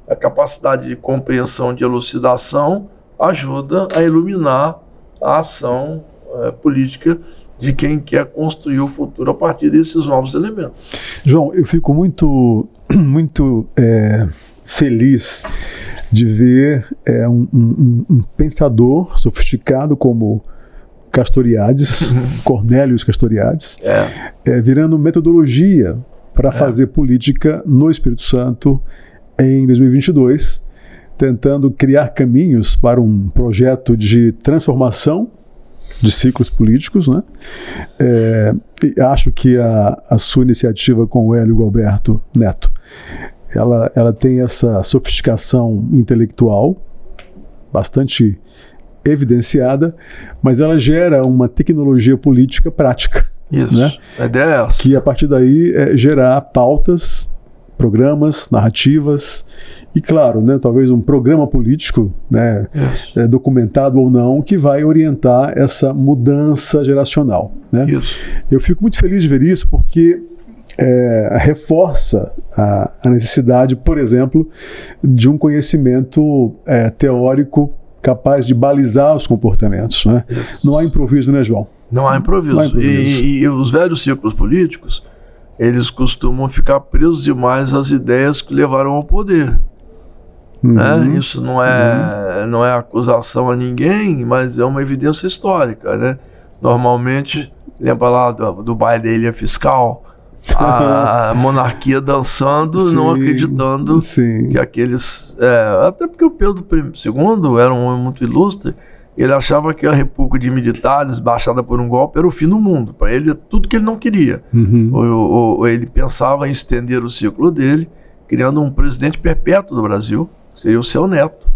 a capacidade de compreensão, de elucidação, ajuda a iluminar a ação política de quem quer construir o futuro a partir desses novos elementos.
João, eu fico muito feliz de ver um pensador sofisticado como Castoriadis, Cornélios Castoriadis, virando metodologia para fazer política no Espírito Santo em 2022, tentando criar caminhos para um projeto de transformação de ciclos políticos, né? E acho que a sua iniciativa com o Hélio Galberto Neto, ela tem essa sofisticação intelectual bastante evidenciada, mas ela gera uma tecnologia política prática.
Isso,
né?
A ideia é essa.
Que a partir daí gerar pautas, programas, narrativas e, claro, né, talvez um programa político, né, documentado ou não, que vai orientar essa mudança geracional. Né?
Isso.
Eu fico muito feliz de ver isso porque reforça a necessidade, por exemplo, de um conhecimento teórico capaz de balizar os comportamentos. Né? Não há improviso, né, João?
Não há improviso. E os velhos ciclos políticos, eles costumam ficar presos demais às ideias que levaram ao poder. né? Isso não é acusação a ninguém, mas é uma evidência histórica, né? Normalmente, lembra lá do baile da Ilha Fiscal, a monarquia dançando, sim, não acreditando, sim, que aqueles... até porque o Pedro II era um homem muito ilustre, ele achava que a república de militares, baixada por um golpe, era o fim do mundo. Para ele, tudo que ele não queria. Ele pensava em estender o ciclo dele, criando um presidente perpétuo do Brasil, que seria o seu neto,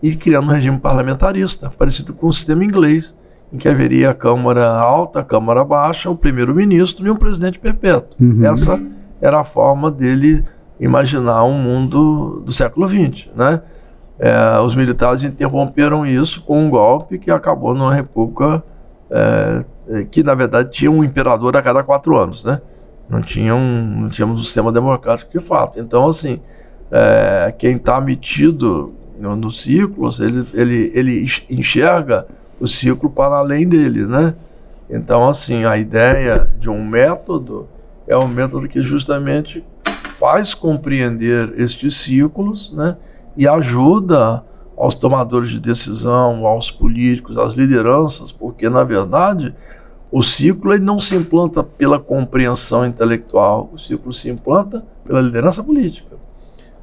e criando um regime parlamentarista, parecido com o sistema inglês, em que haveria a Câmara Alta, a Câmara Baixa, o primeiro-ministro e um presidente perpétuo. Essa era a forma dele imaginar um mundo do século XX, né? Os militares interromperam isso com um golpe que acabou numa república que, na verdade, tinha um imperador a cada 4 anos, né? Não tínhamos um sistema democrático de fato. Então, assim, quem está metido nos ciclos, ele enxerga o ciclo para além dele, né? Então, assim, a ideia de um método é um método que justamente faz compreender estes ciclos, né? E ajuda aos tomadores de decisão, aos políticos, às lideranças, porque, na verdade, o ciclo ele não se implanta pela compreensão intelectual, o ciclo se implanta pela liderança política.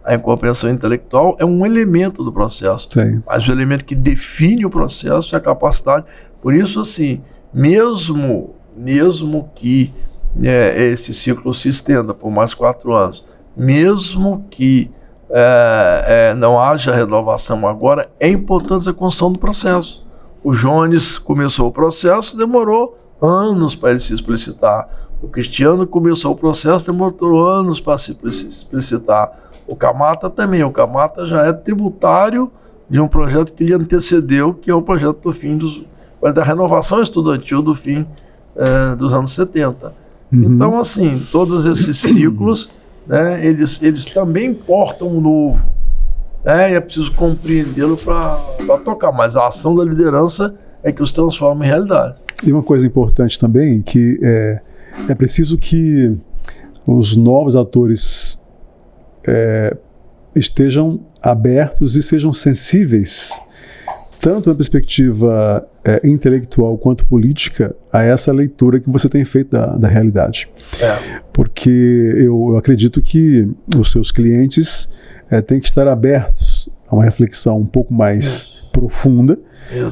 A incompreensão intelectual é um elemento do processo, sim, mas o elemento que define o processo é a capacidade. Por isso, assim, mesmo que esse ciclo se estenda por mais 4 anos, mesmo que não haja renovação agora, é importante a construção do processo. O Jones começou o processo, demorou anos para ele se explicitar. O Cristiano começou o processo, demorou anos para se explicitar. O Camata também. O Camata já é tributário de um projeto que lhe antecedeu, que é o projeto do fim da renovação estudantil do fim dos anos 70. Então, assim, todos esses ciclos, né, eles também portam um novo, né, e é preciso compreendê-lo para tocar, mas a ação da liderança é que os transforma em realidade.
E uma coisa importante também, que é preciso que os novos atores estejam abertos e sejam sensíveis, tanto na perspectiva intelectual quanto política, a essa leitura que você tem feito da realidade. Porque eu acredito que os seus clientes têm que estar abertos a uma reflexão um pouco mais profunda,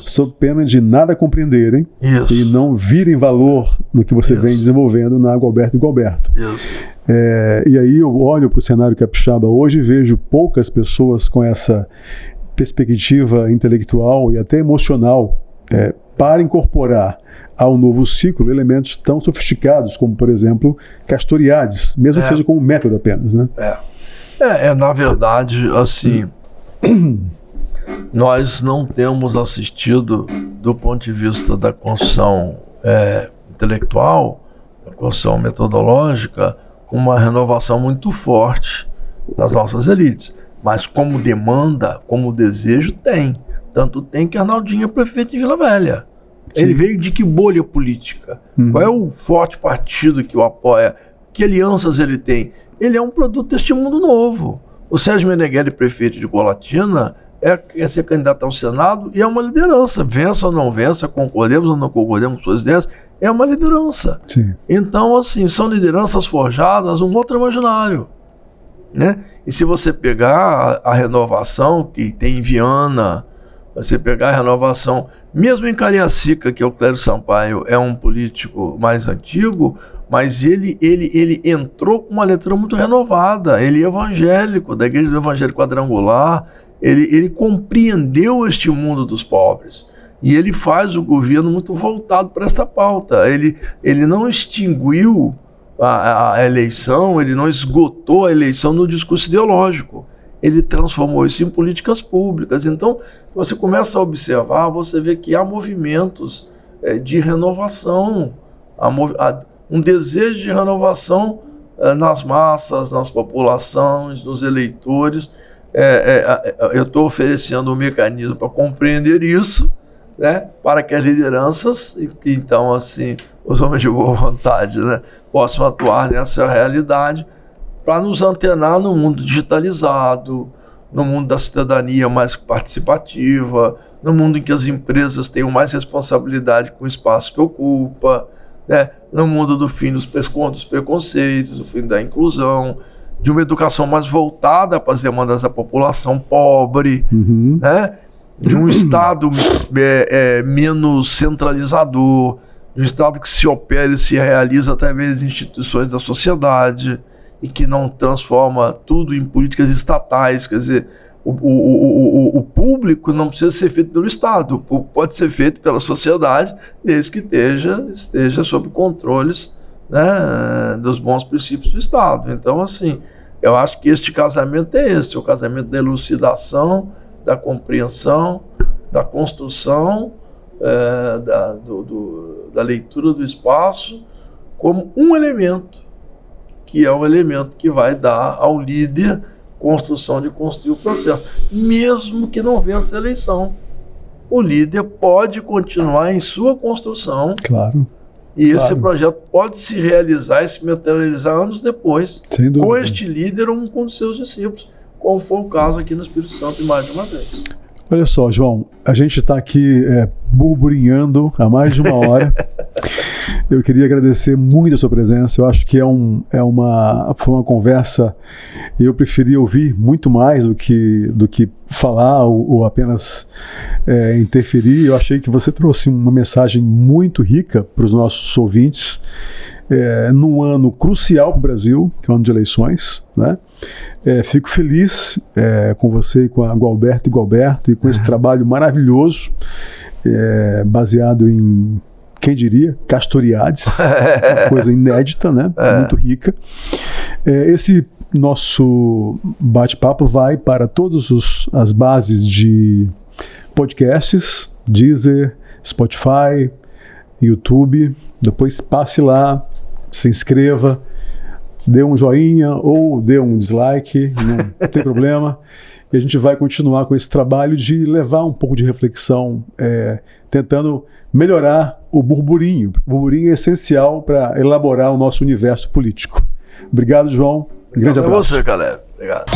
sob pena de nada compreenderem e não virem valor no que você vem desenvolvendo na Gualberto e Gualberto. E aí eu olho para o cenário capixaba hoje e vejo poucas pessoas com essa perspectiva intelectual e até emocional para incorporar ao novo ciclo elementos tão sofisticados como, por exemplo, Castoriadis, mesmo que seja como método apenas, né?
Na verdade, assim, nós não temos assistido, do ponto de vista da construção intelectual, da construção metodológica, uma renovação muito forte das nossas elites. Mas como demanda, como desejo, tem. Tanto tem que Arnaldinho é prefeito de Vila Velha. Sim. Ele veio de que bolha política? Qual é o forte partido que o apoia? Que alianças ele tem? Ele é um produto deste mundo novo. O Sérgio Meneghelli, prefeito de Colatina, é ser candidato ao Senado e é uma liderança. Vença ou não vença, concordemos ou não concordemos com suas ideias, é uma liderança.
Sim.
Então, assim, são lideranças forjadas, um outro imaginário, né? E se você pegar a renovação que tem em Viana, você pegar a renovação, mesmo em Cariacica, que é o Clério Sampaio, é um político mais antigo, mas ele entrou com uma leitura muito renovada. Ele é evangélico, da Igreja do Evangelho Quadrangular, ele compreendeu este mundo dos pobres. E ele faz o governo muito voltado para esta pauta. Ele não extinguiu a eleição, ele não esgotou a eleição no discurso ideológico. Ele transformou isso em políticas públicas. Então, você começa a observar, você vê que há movimentos de renovação, um desejo de renovação nas massas, nas populações, nos eleitores. Eu estou oferecendo um mecanismo para compreender isso, né, para que as lideranças, então, assim, os homens de boa vontade, né, possam atuar nessa realidade para nos antenar no mundo digitalizado, no mundo da cidadania mais participativa, no mundo em que as empresas tenham mais responsabilidade com o espaço que ocupa, né? No mundo do fim dos preconceitos, do fim da inclusão, de uma educação mais voltada para as demandas da população pobre, né? De um Estado menos centralizador, de um Estado que se opera e se realiza através de instituições da sociedade e que não transforma tudo em políticas estatais. Quer dizer, o público não precisa ser feito pelo Estado, o público pode ser feito pela sociedade, desde que esteja sob controles, né, dos bons princípios do Estado. Então, assim, eu acho que este casamento é esse, o casamento da elucidação, da compreensão, da construção, da leitura do espaço como um elemento, que é o elemento que vai dar ao líder construção de construir o processo. Mesmo que não vença a eleição, o líder pode continuar em sua construção.
Claro.
E esse projeto pode se realizar e se materializar anos depois, com este líder ou com os seus discípulos, como foi o caso aqui no Espírito Santo, mais de uma vez.
Olha só, João, a gente está aqui burburinhando há mais de uma hora. Eu queria agradecer muito a sua presença. Eu acho que foi uma conversa. Eu preferi ouvir muito mais do que falar ou apenas interferir. Eu achei que você trouxe uma mensagem muito rica para os nossos ouvintes, num ano crucial para o Brasil, que é o ano de eleições, né? Fico feliz com você e com a Gualberto e com esse trabalho maravilhoso, baseado em, quem diria, Castoriadis, coisa inédita, né? Muito rica. Esse nosso bate-papo vai para todas as bases de podcasts, Deezer, Spotify, YouTube. Depois passe lá, se inscreva, dê um joinha ou dê um dislike, não tem problema. E a gente vai continuar com esse trabalho de levar um pouco de reflexão, tentando melhorar o burburinho. O burburinho é essencial para elaborar o nosso universo político. Obrigado, João. Grande abraço.
É você, Caleb. Obrigado.